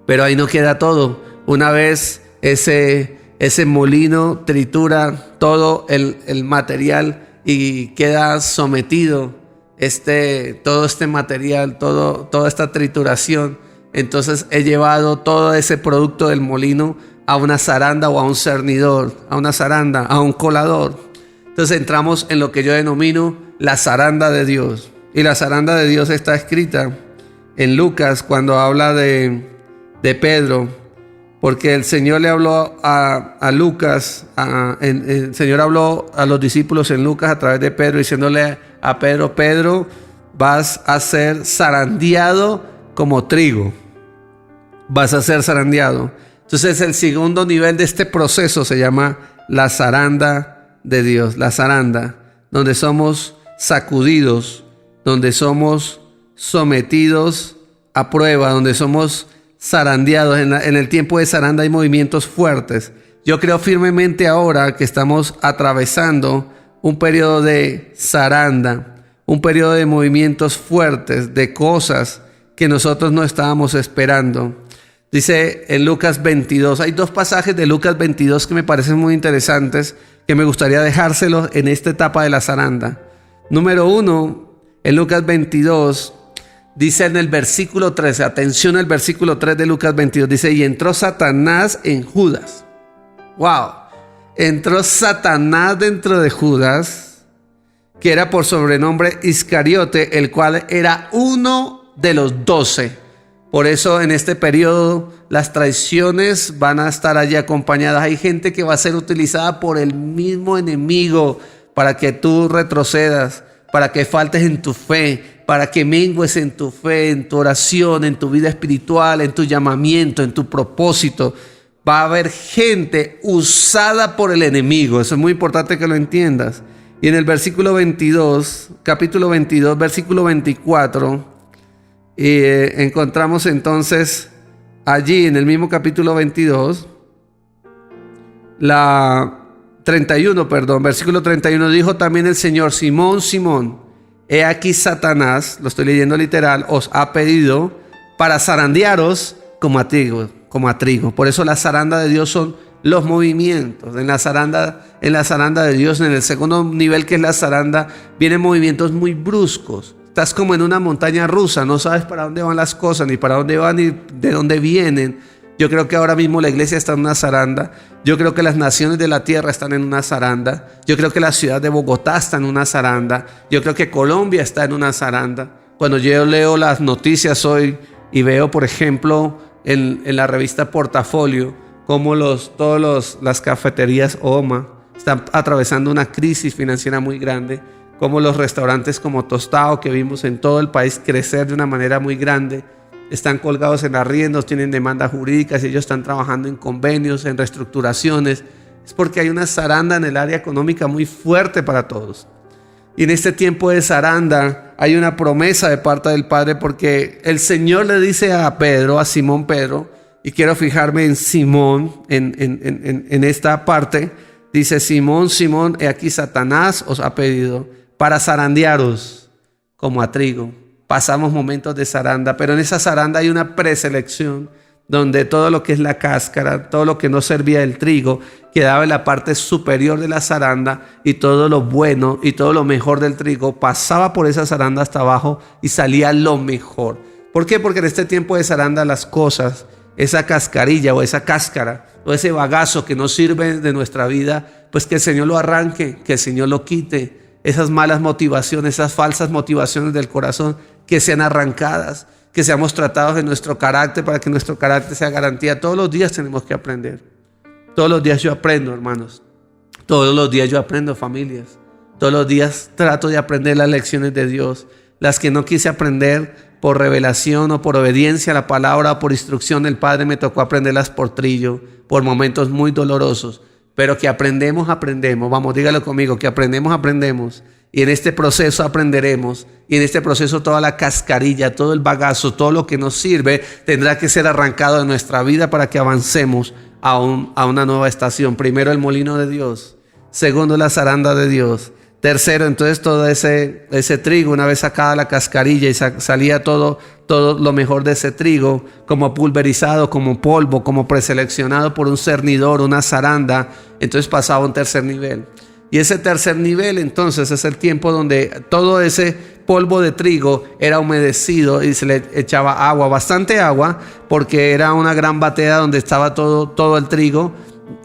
pero ahí no queda todo. Una vez ese molino tritura todo el material y queda sometido todo este material, toda esta trituración, entonces he llevado todo ese producto del molino a una zaranda o a un cernidor, a una zaranda, a un colador. Entonces entramos en lo que yo denomino la zaranda de Dios. Y la zaranda de Dios está escrita en Lucas cuando habla de Pedro, porque el Señor le habló a Lucas, el Señor habló a los discípulos en Lucas a través de Pedro, diciéndole a Pedro: Pedro, vas a ser zarandeado como trigo. Vas a ser zarandeado. Entonces el segundo nivel de este proceso se llama la zaranda de Dios. La zaranda, donde somos sacudidos, donde somos sometidos a prueba, donde somos zarandeados. En el tiempo de zaranda hay movimientos fuertes. Yo creo firmemente ahora que estamos atravesando un periodo de zaranda, un periodo de movimientos fuertes, de cosas que nosotros no estábamos esperando. Dice en Lucas 22, hay dos pasajes de Lucas 22 que me parecen muy interesantes, que me gustaría dejárselos en esta etapa de la zaranda. Número 1, en Lucas 22, dice en el versículo 13, atención al versículo 3 de Lucas 22, dice: y entró Satanás en Judas. ¡Wow! Entró Satanás dentro de Judas, que era por sobrenombre Iscariote, el cual era uno de los 12. Por eso en este periodo las traiciones van a estar allí acompañadas. Hay gente que va a ser utilizada por el mismo enemigo para que tú retrocedas, para que faltes en tu fe, para que mengues en tu fe, en tu oración, en tu vida espiritual, en tu llamamiento, en tu propósito. Va a haber gente usada por el enemigo. Eso es muy importante que lo entiendas. Y en el versículo 22, capítulo 22, versículo 24... encontramos entonces allí en el mismo capítulo 22, versículo 31, dijo también el Señor: Simón, Simón, he aquí Satanás, lo estoy leyendo literal, os ha pedido para zarandearos como a trigo. Por eso la zaranda de Dios son los movimientos. En la zaranda de Dios, en el segundo nivel que es la zaranda, vienen movimientos muy bruscos. Estás como en una montaña rusa, no sabes para dónde van las cosas, ni para dónde van, ni de dónde vienen. Yo creo que ahora mismo la iglesia está en una zaranda. Yo creo que las naciones de la tierra están en una zaranda. Yo creo que la ciudad de Bogotá está en una zaranda. Yo creo que Colombia está en una zaranda. Cuando yo leo las noticias hoy y veo, por ejemplo, en la revista Portafolio, cómo todas las cafeterías OMA están atravesando una crisis financiera muy grande, como los restaurantes como Tostado, que vimos en todo el país crecer de una manera muy grande, están colgados en arriendos, tienen demandas jurídicas y ellos están trabajando en convenios, en reestructuraciones. Es porque hay una zaranda en el área económica muy fuerte para todos. Y en este tiempo de zaranda hay una promesa de parte del Padre, porque el Señor le dice a Simón Pedro, y quiero fijarme en Simón, en esta parte, dice: Simón, Simón, he aquí Satanás os ha pedido para zarandearos como a trigo. Pasamos momentos de zaranda, pero en esa zaranda hay una preselección donde todo lo que es la cáscara, todo lo que no servía del trigo, quedaba en la parte superior de la zaranda, y todo lo bueno y todo lo mejor del trigo pasaba por esa zaranda hasta abajo y salía lo mejor. ¿Por qué? Porque en este tiempo de zaranda las cosas, esa cascarilla o esa cáscara o ese bagazo que no sirve de nuestra vida, pues que el Señor lo arranque, que el Señor lo quite. Esas malas motivaciones, esas falsas motivaciones del corazón, que sean arrancadas, que seamos tratados en nuestro carácter, para que nuestro carácter sea garantía. Todos los días tenemos que aprender. Todos los días yo aprendo, hermanos. Todos los días yo aprendo, familias. Todos los días trato de aprender las lecciones de Dios. Las que no quise aprender por revelación o por obediencia a la palabra o por instrucción del Padre, me tocó aprenderlas por trillo, por momentos muy dolorosos. pero que aprendemos. Vamos, dígalo conmigo, que aprendemos. Y en este proceso aprenderemos. Y en este proceso toda la cascarilla, todo el bagazo, todo lo que nos sirve tendrá que ser arrancado de nuestra vida para que avancemos a una nueva estación. Primero el molino de Dios. Segundo la zaranda de Dios. Tercero, entonces todo ese trigo, una vez sacada la cascarilla y salía todo lo mejor de ese trigo, como pulverizado, como polvo, como preseleccionado por un cernidor, una zaranda, entonces pasaba a un tercer nivel. Y ese tercer nivel entonces es el tiempo donde todo ese polvo de trigo era humedecido y se le echaba agua, bastante agua, porque era una gran batea donde estaba todo el trigo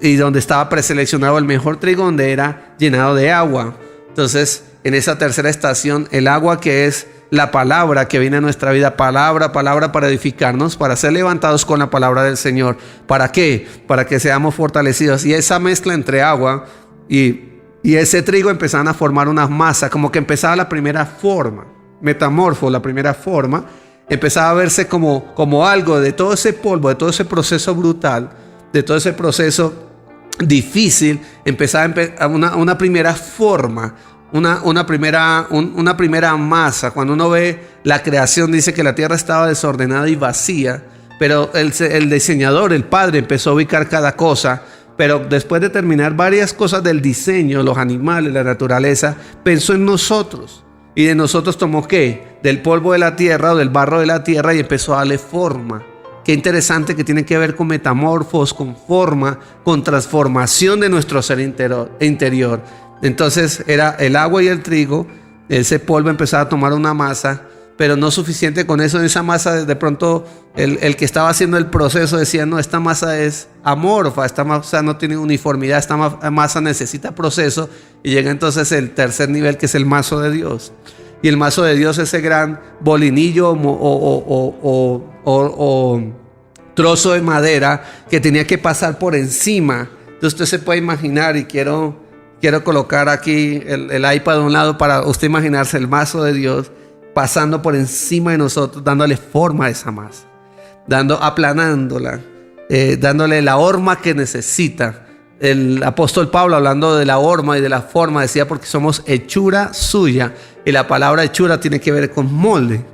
y donde estaba preseleccionado el mejor trigo, donde era llenado de agua. Entonces, en esa tercera estación, el agua, que es la palabra que viene a nuestra vida, palabra para edificarnos, para ser levantados con la palabra del Señor. ¿Para qué? Para que seamos fortalecidos. Y esa mezcla entre agua y ese trigo empezaban a formar una masa, como que empezaba la primera forma, metamorfo, la primera forma, empezaba a verse como algo de todo ese polvo, de todo ese proceso brutal, de todo ese proceso difícil, empezaba una primera forma, una primera masa. Cuando uno ve la creación, dice que la tierra estaba desordenada y vacía, pero el diseñador, el Padre, empezó a ubicar cada cosa. Pero después de terminar varias cosas del diseño, los animales, la naturaleza, pensó en nosotros. Y de nosotros tomó ¿qué? Del polvo de la tierra o del barro de la tierra y empezó a darle forma. Qué interesante, que tiene que ver con metamorfos, con forma, con transformación de nuestro ser interior. Entonces era el agua y el trigo, ese polvo empezaba a tomar una masa, pero no suficiente con eso. En esa masa de pronto el que estaba haciendo el proceso decía: no, esta masa es amorfa, esta masa no tiene uniformidad, esta masa necesita proceso. Y llega entonces el tercer nivel, que es el mazo de Dios. Y el mazo de Dios es ese gran bolinillo o trozo de madera que tenía que pasar por encima. Entonces usted se puede imaginar, y quiero colocar aquí el iPad a un lado para usted imaginarse el mazo de Dios pasando por encima de nosotros, dándole forma a esa masa, aplanándola, dándole la horma que necesita. El apóstol Pablo, hablando de la horma y de la forma, decía: porque somos hechura suya. Y la palabra hechura tiene que ver con molde.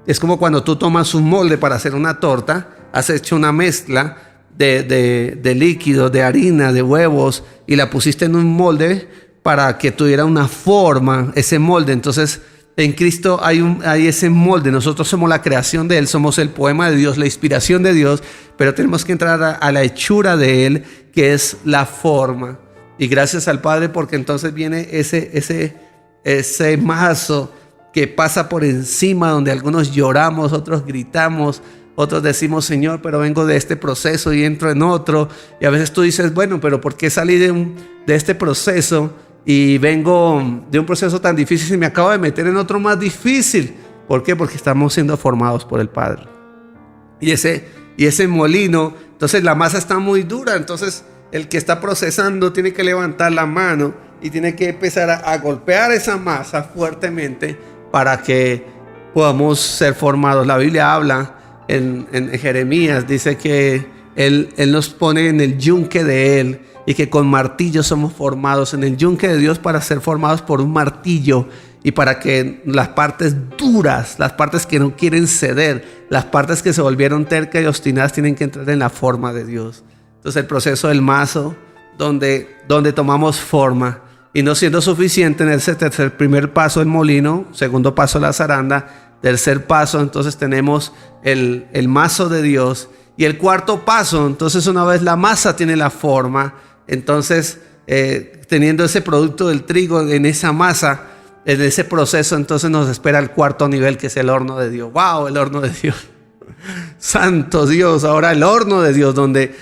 Es como cuando tú tomas un molde para hacer una torta, has hecho una mezcla de líquidos, de harina, de huevos, y la pusiste en un molde para que tuviera una forma, ese molde. Entonces, en Cristo hay ese molde. Nosotros somos la creación de Él, somos el poema de Dios, la inspiración de Dios, pero tenemos que entrar a la hechura de Él, que es la forma. Y gracias al Padre, porque entonces viene ese mazo que pasa por encima, donde algunos lloramos, otros gritamos, otros decimos: Señor, pero vengo de este proceso y entro en otro. Y a veces tú dices: bueno, pero ¿por qué salí de este proceso y vengo de un proceso tan difícil y me acabo de meter en otro más difícil? ¿Por qué? Porque estamos siendo formados por el Padre. Y ese molino, entonces la masa está muy dura. Entonces el que está procesando tiene que levantar la mano y tiene que empezar a golpear esa masa fuertemente para que podamos ser formados. La Biblia habla en Jeremías, dice que Él nos pone en el yunque de Él, y que con martillo somos formados en el yunque de Dios, para ser formados por un martillo, y para que las partes duras, las partes que no quieren ceder, las partes que se volvieron tercas y obstinadas, tienen que entrar en la forma de Dios. Entonces el proceso del mazo, donde tomamos forma, y no siendo suficiente, en ese primer paso el molino, segundo paso la zaranda, tercer paso entonces tenemos el mazo de Dios. Y el cuarto paso, entonces una vez la masa tiene la forma, entonces teniendo ese producto del trigo en esa masa, en ese proceso, entonces nos espera el cuarto nivel, que es el horno de Dios. ¡Wow! El horno de Dios. Santo Dios. Ahora el horno de Dios, donde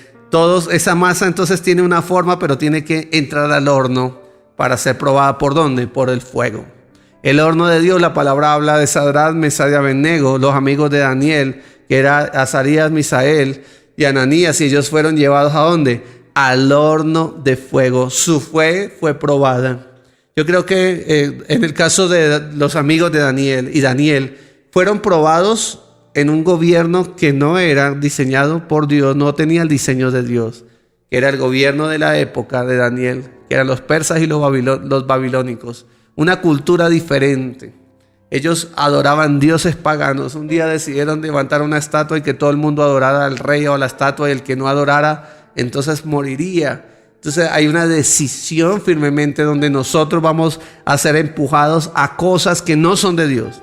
esa masa entonces tiene una forma, pero tiene que entrar al horno para ser probada. ¿Por dónde? Por el fuego. El horno de Dios, la palabra habla de Sadrach, Mesach y Abednego, los amigos de Daniel, que era Azarías, Misael y Ananías, y ellos fueron llevados ¿a dónde? Al horno de fuego. Su fe fue probada. Yo creo que en el caso de los amigos de Daniel, fueron probados en un gobierno que no era diseñado por Dios, no tenía el diseño de Dios. que era el gobierno de la época de Daniel, que eran los persas y los babilónicos, una cultura diferente. Ellos adoraban dioses paganos. Un día decidieron levantar una estatua y que todo el mundo adorara al rey o a la estatua, y el que no adorara entonces moriría. Entonces hay una decisión firmemente donde nosotros vamos a ser empujados a cosas que no son de Dios.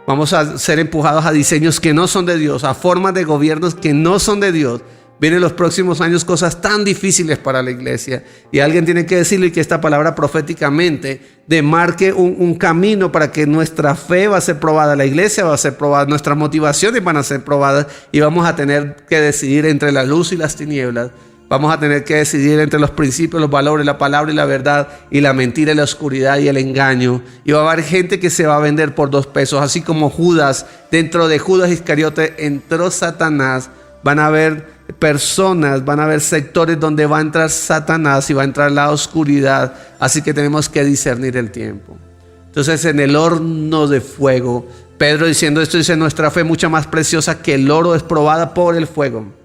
Vamos a ser empujados a diseños que no son de Dios, a formas de gobiernos que no son de Dios. Vienen los próximos años cosas tan difíciles para la iglesia, y alguien tiene que decirlo, y que esta palabra proféticamente demarque un camino para que nuestra fe va a ser probada, la iglesia va a ser probada, nuestras motivaciones van a ser probadas, y vamos a tener que decidir entre la luz y las tinieblas. Vamos a tener que decidir entre los principios, los valores, la palabra y la verdad, y la mentira y la oscuridad y el engaño. Y va a haber gente que se va a vender por 2 pesos, así como Judas. Dentro de Judas Iscariote entró Satanás. Van a haber personas, van a haber sectores donde va a entrar Satanás y va a entrar la oscuridad. Así que tenemos que discernir el tiempo. Entonces, en el horno de fuego, Pedro diciendo esto, dice: nuestra fe mucha más preciosa que el oro es probada por el fuego.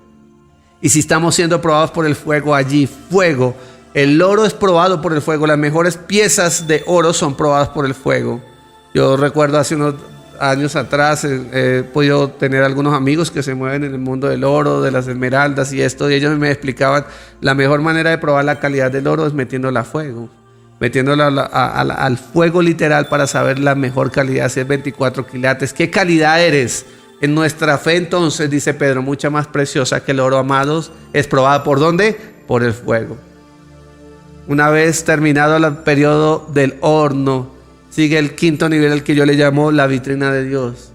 Y si estamos siendo probados por el fuego, allí fuego, el oro es probado por el fuego. Las mejores piezas de oro son probadas por el fuego. Yo recuerdo hace unos años atrás, he podido tener algunos amigos que se mueven en el mundo del oro, de las esmeraldas y esto, y ellos me explicaban la mejor manera de probar la calidad del oro es metiéndola a fuego, metiéndola al fuego literal, para saber la mejor calidad, si es 24 quilates. ¿Qué calidad eres? En nuestra fe, entonces, dice Pedro, mucha más preciosa que el oro, amados, es probada ¿por dónde? Por el fuego. Una vez terminado el periodo del horno, sigue el 5.º nivel, al que yo le llamo la vitrina de Dios.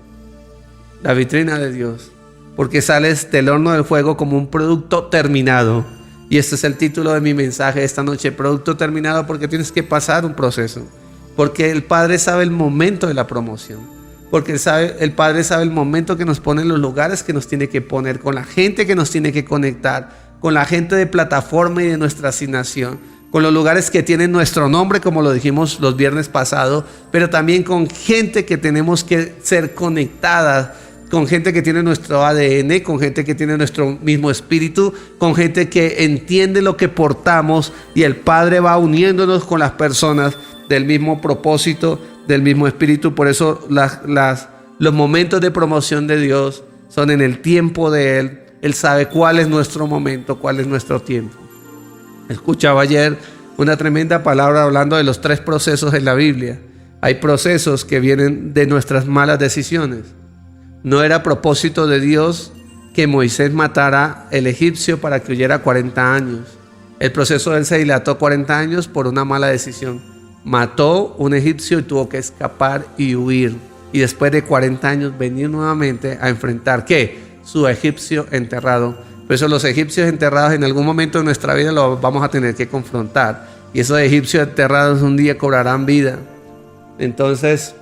La vitrina de Dios. Porque sales del horno del fuego como un producto terminado. Y este es el título de mi mensaje esta noche: producto terminado, porque tienes que pasar un proceso. Porque el Padre sabe el momento de la promoción. Porque el Padre sabe el momento que nos pone en los lugares que nos tiene que poner, con la gente que nos tiene que conectar, con la gente de plataforma y de nuestra asignación, con los lugares que tienen nuestro nombre, como lo dijimos los viernes pasados, pero también con gente que tenemos que ser conectada, con gente que tiene nuestro ADN, con gente que tiene nuestro mismo espíritu, con gente que entiende lo que portamos, y el Padre va uniéndonos con las personas del mismo propósito, del mismo espíritu. Por eso los momentos de promoción de Dios son en el tiempo de Él. Él sabe cuál es nuestro momento, cuál es nuestro tiempo. Escuchaba ayer una tremenda palabra hablando de los 3 procesos en la Biblia. Hay procesos que vienen de nuestras malas decisiones. No era propósito de Dios que Moisés matara el egipcio para que huyera 40 años. El proceso de él se dilató 40 años por una mala decisión. Mató un egipcio y tuvo que escapar y huir. Y después de 40 años venir nuevamente a enfrentar, ¿qué? Su egipcio enterrado. Por eso los egipcios enterrados en algún momento de nuestra vida los vamos a tener que confrontar. Y esos egipcios enterrados un día cobrarán vida. Entonces,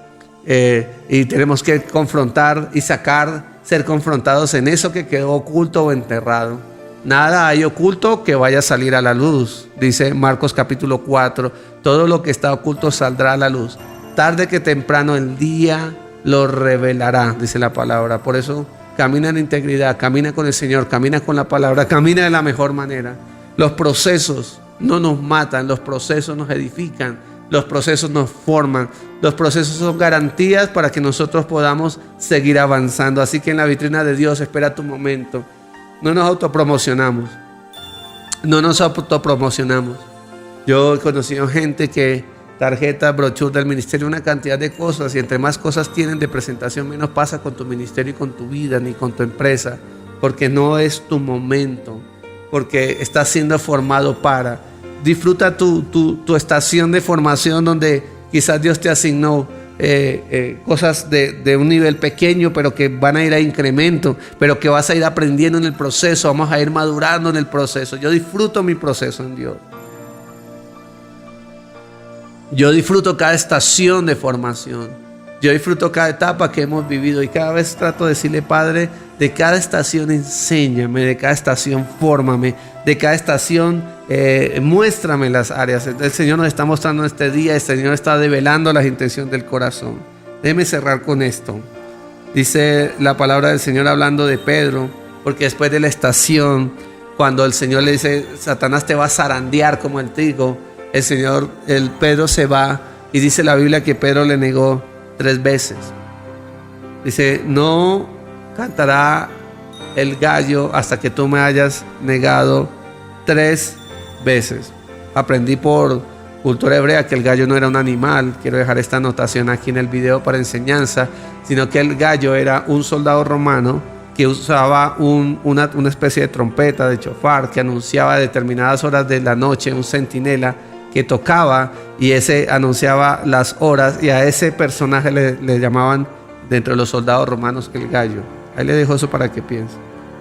y tenemos que confrontar y ser confrontados en eso que quedó oculto o enterrado. Nada hay oculto que vaya a salir a la luz, dice Marcos capítulo 4. Todo lo que está oculto saldrá a la luz. Tarde que temprano el día lo revelará, dice la palabra. Por eso camina en integridad, camina con el Señor, camina con la palabra, camina de la mejor manera. Los procesos no nos matan, los procesos nos edifican, los procesos nos forman, los procesos son garantías para que nosotros podamos seguir avanzando. Así que en la vitrina de Dios espera tu momento. No nos autopromocionamos. Yo he conocido gente que tarjetas, brochures del ministerio, una cantidad de cosas, y entre más cosas tienen de presentación, menos pasa con tu ministerio y con tu vida, ni con tu empresa, porque no es tu momento, porque estás siendo formado para. Disfruta tu estación de formación, donde quizás Dios te asignó cosas de un nivel pequeño, pero que van a ir a incremento, pero que vas a ir aprendiendo en el proceso, vamos a ir madurando en el proceso. Yo disfruto mi proceso en Dios. Yo disfruto cada estación de formación. Yo disfruto cada etapa que hemos vivido, y cada vez trato de decirle: Padre, de cada estación enséñame, de cada estación fórmame, de cada estación muéstrame las áreas. El Señor nos está mostrando este día, el Señor está develando las intenciones del corazón. Déjeme cerrar con esto. Dice la palabra del Señor hablando de Pedro, porque después de la estación cuando el Señor le dice, Satanás te va a zarandear como el trigo, el Pedro se va y dice la Biblia que Pedro le negó 3 veces. Dice, no cantará el gallo hasta que tú me hayas negado 3 veces. Aprendí por cultura hebrea que el gallo no era un animal. Quiero dejar esta anotación aquí en el video para enseñanza, sino que el gallo era un soldado romano que usaba una especie de trompeta, de chofar, que anunciaba a determinadas horas de la noche, un centinela que tocaba y ese anunciaba las horas, y a ese personaje le llamaban dentro de los soldados romanos el gallo. Ahí le dejo eso para que piense.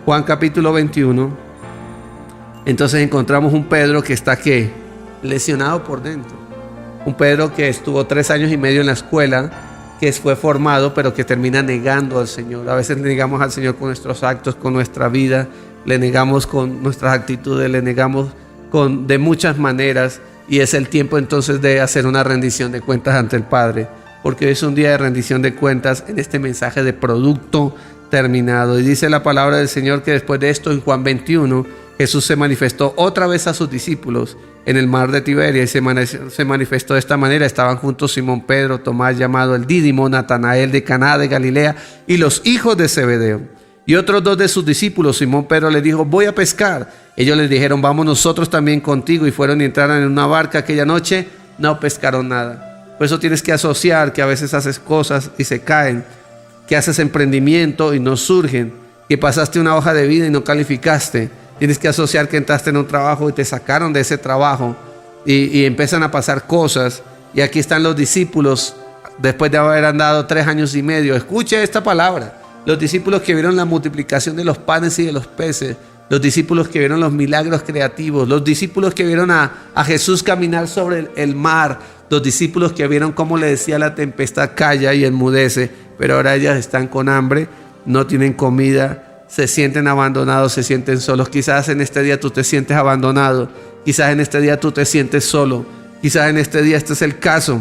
Juan capítulo 21. Entonces encontramos un Pedro que está ¿qué? Lesionado por dentro. Un Pedro que estuvo 3 años y medio en la escuela, que fue formado, pero que termina negando al Señor. A veces le negamos al Señor con nuestros actos, con nuestra vida, le negamos con nuestras actitudes, le negamos de muchas maneras, y es el tiempo entonces de hacer una rendición de cuentas ante el Padre, porque hoy es un día de rendición de cuentas en este mensaje de producto terminado. Y dice la palabra del Señor que después de esto, en Juan 21, Jesús se manifestó otra vez a sus discípulos en el mar de Tiberia, y se manifestó de esta manera. Estaban juntos Simón Pedro, Tomás llamado el Dídimo, Natanael de Caná de Galilea y los hijos de Zebedeo. Y otros 2 de sus discípulos. Simón Pedro les dijo, voy a pescar. Ellos les dijeron, vamos nosotros también contigo. Y fueron y entraron en una barca aquella noche, no pescaron nada. Por eso tienes que asociar que a veces haces cosas y se caen, que haces emprendimiento y no surgen, que pasaste una hoja de vida y no calificaste. Tienes que asociar que entraste en un trabajo y te sacaron de ese trabajo y empiezan a pasar cosas. Y aquí están los discípulos después de haber andado 3 años y medio. Escuche esta palabra. Los discípulos que vieron la multiplicación de los panes y de los peces. Los discípulos que vieron los milagros creativos. Los discípulos que vieron a Jesús caminar sobre el mar. Los discípulos que vieron cómo le decía la tempestad, calla y enmudece. Pero ahora ellas están con hambre, no tienen comida, se sienten abandonados, se sienten solos. Quizás en este día tú te sientes abandonado, quizás en este día tú te sientes solo, quizás en este día este es el caso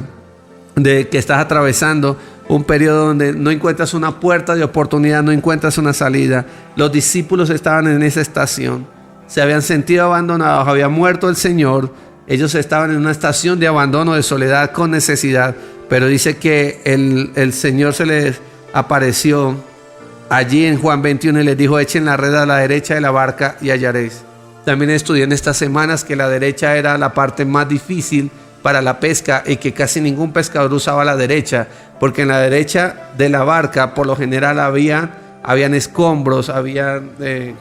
de que estás atravesando un periodo donde no encuentras una puerta de oportunidad, no encuentras una salida. Los discípulos estaban en esa estación, se habían sentido abandonados, había muerto el Señor, ellos estaban en una estación de abandono, de soledad, con necesidad. Pero dice que el Señor se les apareció allí en Juan 21 y les dijo, echen la red a la derecha de la barca y hallaréis. También estudié en estas semanas que la derecha era la parte más difícil para la pesca y que casi ningún pescador usaba la derecha, porque en la derecha de la barca por lo general habían escombros, había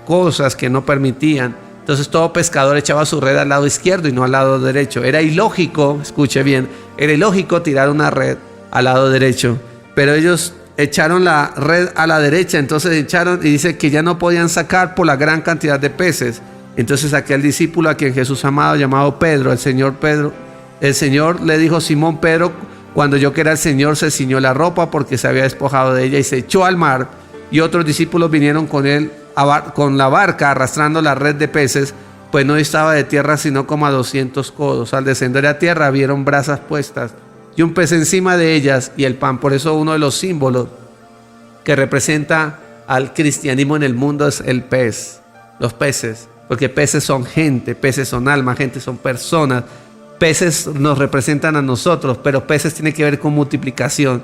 cosas que no permitían. Entonces todo pescador echaba su red al lado izquierdo y no al lado derecho. Era ilógico, escuche bien, era ilógico tirar una red al lado derecho, pero ellos echaron la red a la derecha. Entonces echaron y dice que ya no podían sacar por la gran cantidad de peces. Entonces aquel discípulo a quien Jesús amado, llamado Pedro, el Señor le dijo, Simón Pedro, cuando yo que era el Señor, se ciñó la ropa porque se había despojado de ella y se echó al mar. Y otros discípulos vinieron con él con la barca arrastrando la red de peces, pues no estaba de tierra sino como a 200 codos. Al descender a tierra vieron brasas puestas y un pez encima de ellas y el pan. Por eso uno de los símbolos que representa al cristianismo en el mundo es el pez, los peces, porque peces son gente, peces son alma, gente son personas. Peces nos representan a nosotros, pero peces tiene que ver con multiplicación.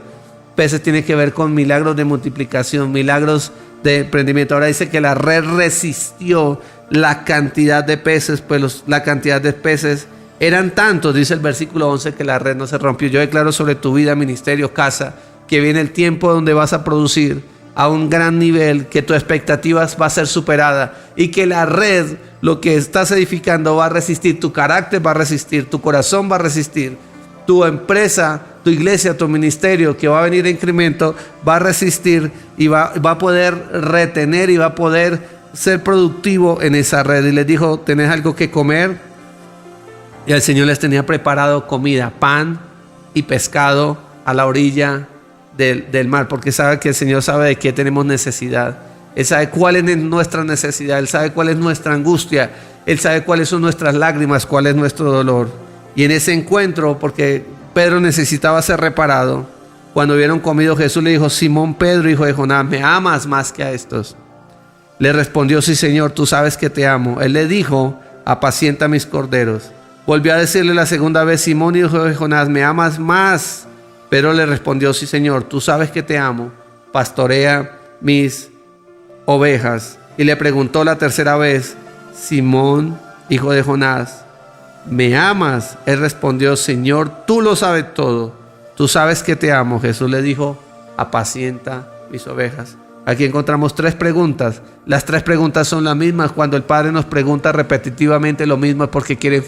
Peces tiene que ver con milagros de multiplicación, milagros de emprendimiento. Ahora dice que la red resistió la cantidad de peces, pues la cantidad de peces eran tantos, dice el versículo 11, que la red no se rompió. Yo declaro sobre tu vida, ministerio, casa, que viene el tiempo donde vas a producir a un gran nivel, que tu expectativa va a ser superada y que la red, lo que estás edificando, va a resistir. Tu carácter va a resistir, tu corazón va a resistir, tu empresa, tu iglesia, tu ministerio, que va a venir en incremento, va a resistir y va a poder retener y va a poder ser productivo en esa red. Y les dijo, ¿tenés algo que comer? Y el Señor les tenía preparado comida, pan y pescado a la orilla del mar, porque sabe que el Señor sabe de qué tenemos necesidad. Él sabe cuál es nuestra necesidad, Él sabe cuál es nuestra angustia, Él sabe cuáles son nuestras lágrimas, cuál es nuestro dolor. Y en ese encuentro, porque Pedro necesitaba ser reparado, cuando hubieron comido, Jesús le dijo, Simón Pedro, hijo de Jonás, ¿me amas más que a estos? Le respondió: sí, Señor, tú sabes que te amo. Él le dijo: apacienta mis corderos. Volvió a decirle la segunda vez: Simón, hijo de Jonás, ¿me amas más? Pedro le respondió: sí, Señor, tú sabes que te amo. Pastorea mis ovejas. Y le preguntó la tercera vez: Simón, hijo de Jonás, ¿me amas? Él respondió: Señor, tú lo sabes todo. Tú sabes que te amo. Jesús le dijo: apacienta mis ovejas. Aquí encontramos 3 preguntas. Las 3 preguntas son las mismas. Cuando el Padre nos pregunta repetitivamente lo mismo es porque quiere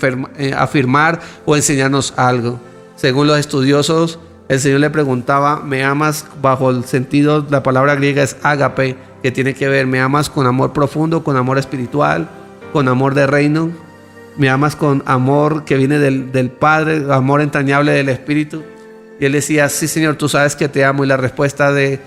afirmar o enseñarnos algo. Según los estudiosos, el Señor le preguntaba: ¿me amas? Bajo el sentido, la palabra griega es ágape, que tiene que ver: ¿me amas con amor profundo, con amor espiritual, con amor de reino? ¿Me amas con amor que viene del Padre, amor entrañable del Espíritu? Y él decía: sí, Señor, tú sabes que te amo. Y la respuesta de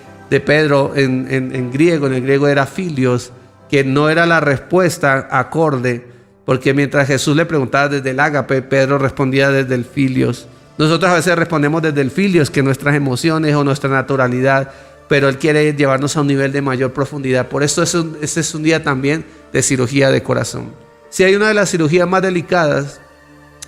Pedro en el griego era filios, que no era la respuesta acorde, porque mientras Jesús le preguntaba desde el ágape, Pedro respondía desde el filios. Nosotros a veces respondemos desde el filios, que nuestras emociones o nuestra naturalidad, pero Él quiere llevarnos a un nivel de mayor profundidad. Por eso este es un día también de cirugía de corazón. Si hay una de las cirugías más delicadas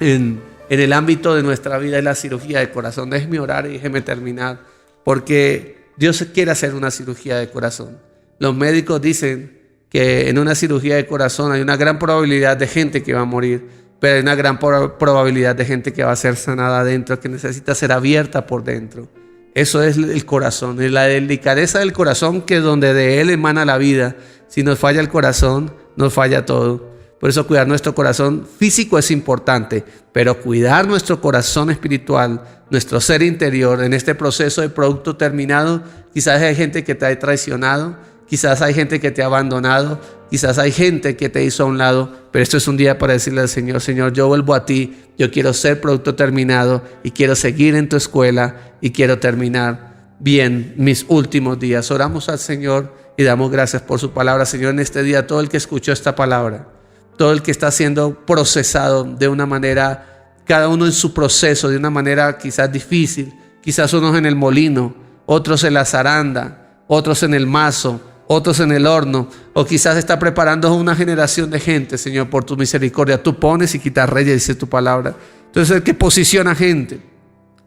en el ámbito de nuestra vida, es la cirugía de corazón. Déjeme orar y déjeme terminar, porque Dios quiere hacer una cirugía de corazón. Los médicos dicen que en una cirugía de corazón hay una gran probabilidad de gente que va a morir, pero hay una gran probabilidad de gente que va a ser sanada adentro, que necesita ser abierta por dentro. Eso es el corazón, es la delicadeza del corazón, que es donde de él emana la vida. Si nos falla el corazón, nos falla todo. Por eso cuidar nuestro corazón físico es importante, pero cuidar nuestro corazón espiritual, nuestro ser interior, en este proceso de producto terminado. Quizás hay gente que te ha traicionado, quizás hay gente que te ha abandonado, quizás hay gente que te hizo a un lado, pero esto es un día para decirle al Señor: Señor, yo vuelvo a ti, yo quiero ser producto terminado y quiero seguir en tu escuela y quiero terminar bien mis últimos días. Oramos al Señor y damos gracias por su palabra. Señor, en este día, todo el que escuchó esta palabra, todo el que está siendo procesado de una manera, cada uno en su proceso, de una manera quizás difícil, quizás unos en el molino, otros en la zaranda, otros en el mazo, otros en el horno, o quizás está preparando una generación de gente. Señor, por tu misericordia, tú pones y quitas reyes, dice tu palabra. Tú eres el que posiciona gente,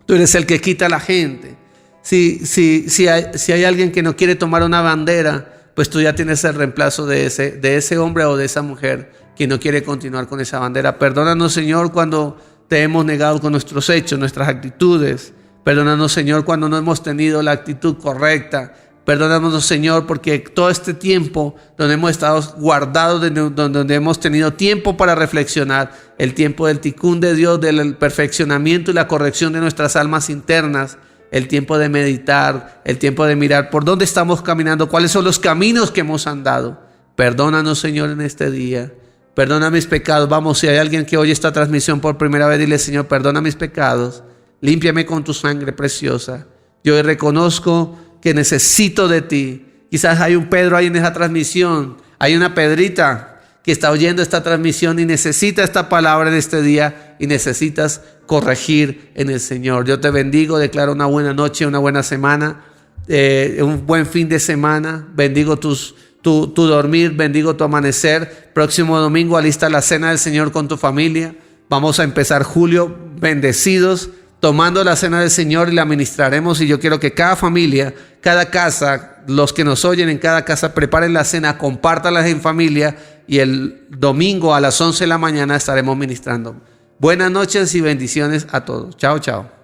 tú eres el que quita a la gente. Si hay alguien que no quiere tomar una bandera, pues tú ya tienes el reemplazo de ese hombre o de esa mujer que no quiere continuar con esa bandera. Perdónanos, Señor, cuando te hemos negado con nuestros hechos, nuestras actitudes. Perdónanos, Señor, cuando no hemos tenido la actitud correcta. Perdónanos, Señor, porque todo este tiempo donde hemos estado guardados, donde hemos tenido tiempo para reflexionar, el tiempo del ticún de Dios, del perfeccionamiento y la corrección de nuestras almas internas, el tiempo de meditar, el tiempo de mirar por dónde estamos caminando, cuáles son los caminos que hemos andado. Perdónanos, Señor, en este día. Perdona mis pecados. Vamos, si hay alguien que oye esta transmisión por primera vez, dile: Señor, perdona mis pecados. Límpiame con tu sangre preciosa. Yo hoy reconozco que necesito de ti. Quizás hay un Pedro ahí en esa transmisión. Hay una Pedrita que está oyendo esta transmisión y necesita esta palabra en este día y necesitas corregir en el Señor. Yo te bendigo, declaro una buena noche, una buena semana, un buen fin de semana. Bendigo tu dormir, bendigo tu amanecer. Próximo domingo alista la cena del Señor con tu familia. Vamos a empezar julio bendecidos, tomando la cena del Señor, y la ministraremos. Y yo quiero que cada familia, cada casa, los que nos oyen en cada casa, preparen la cena, compártanla en familia, y el domingo a las 11 de la mañana estaremos ministrando. Buenas noches y bendiciones a todos. Chao, chao.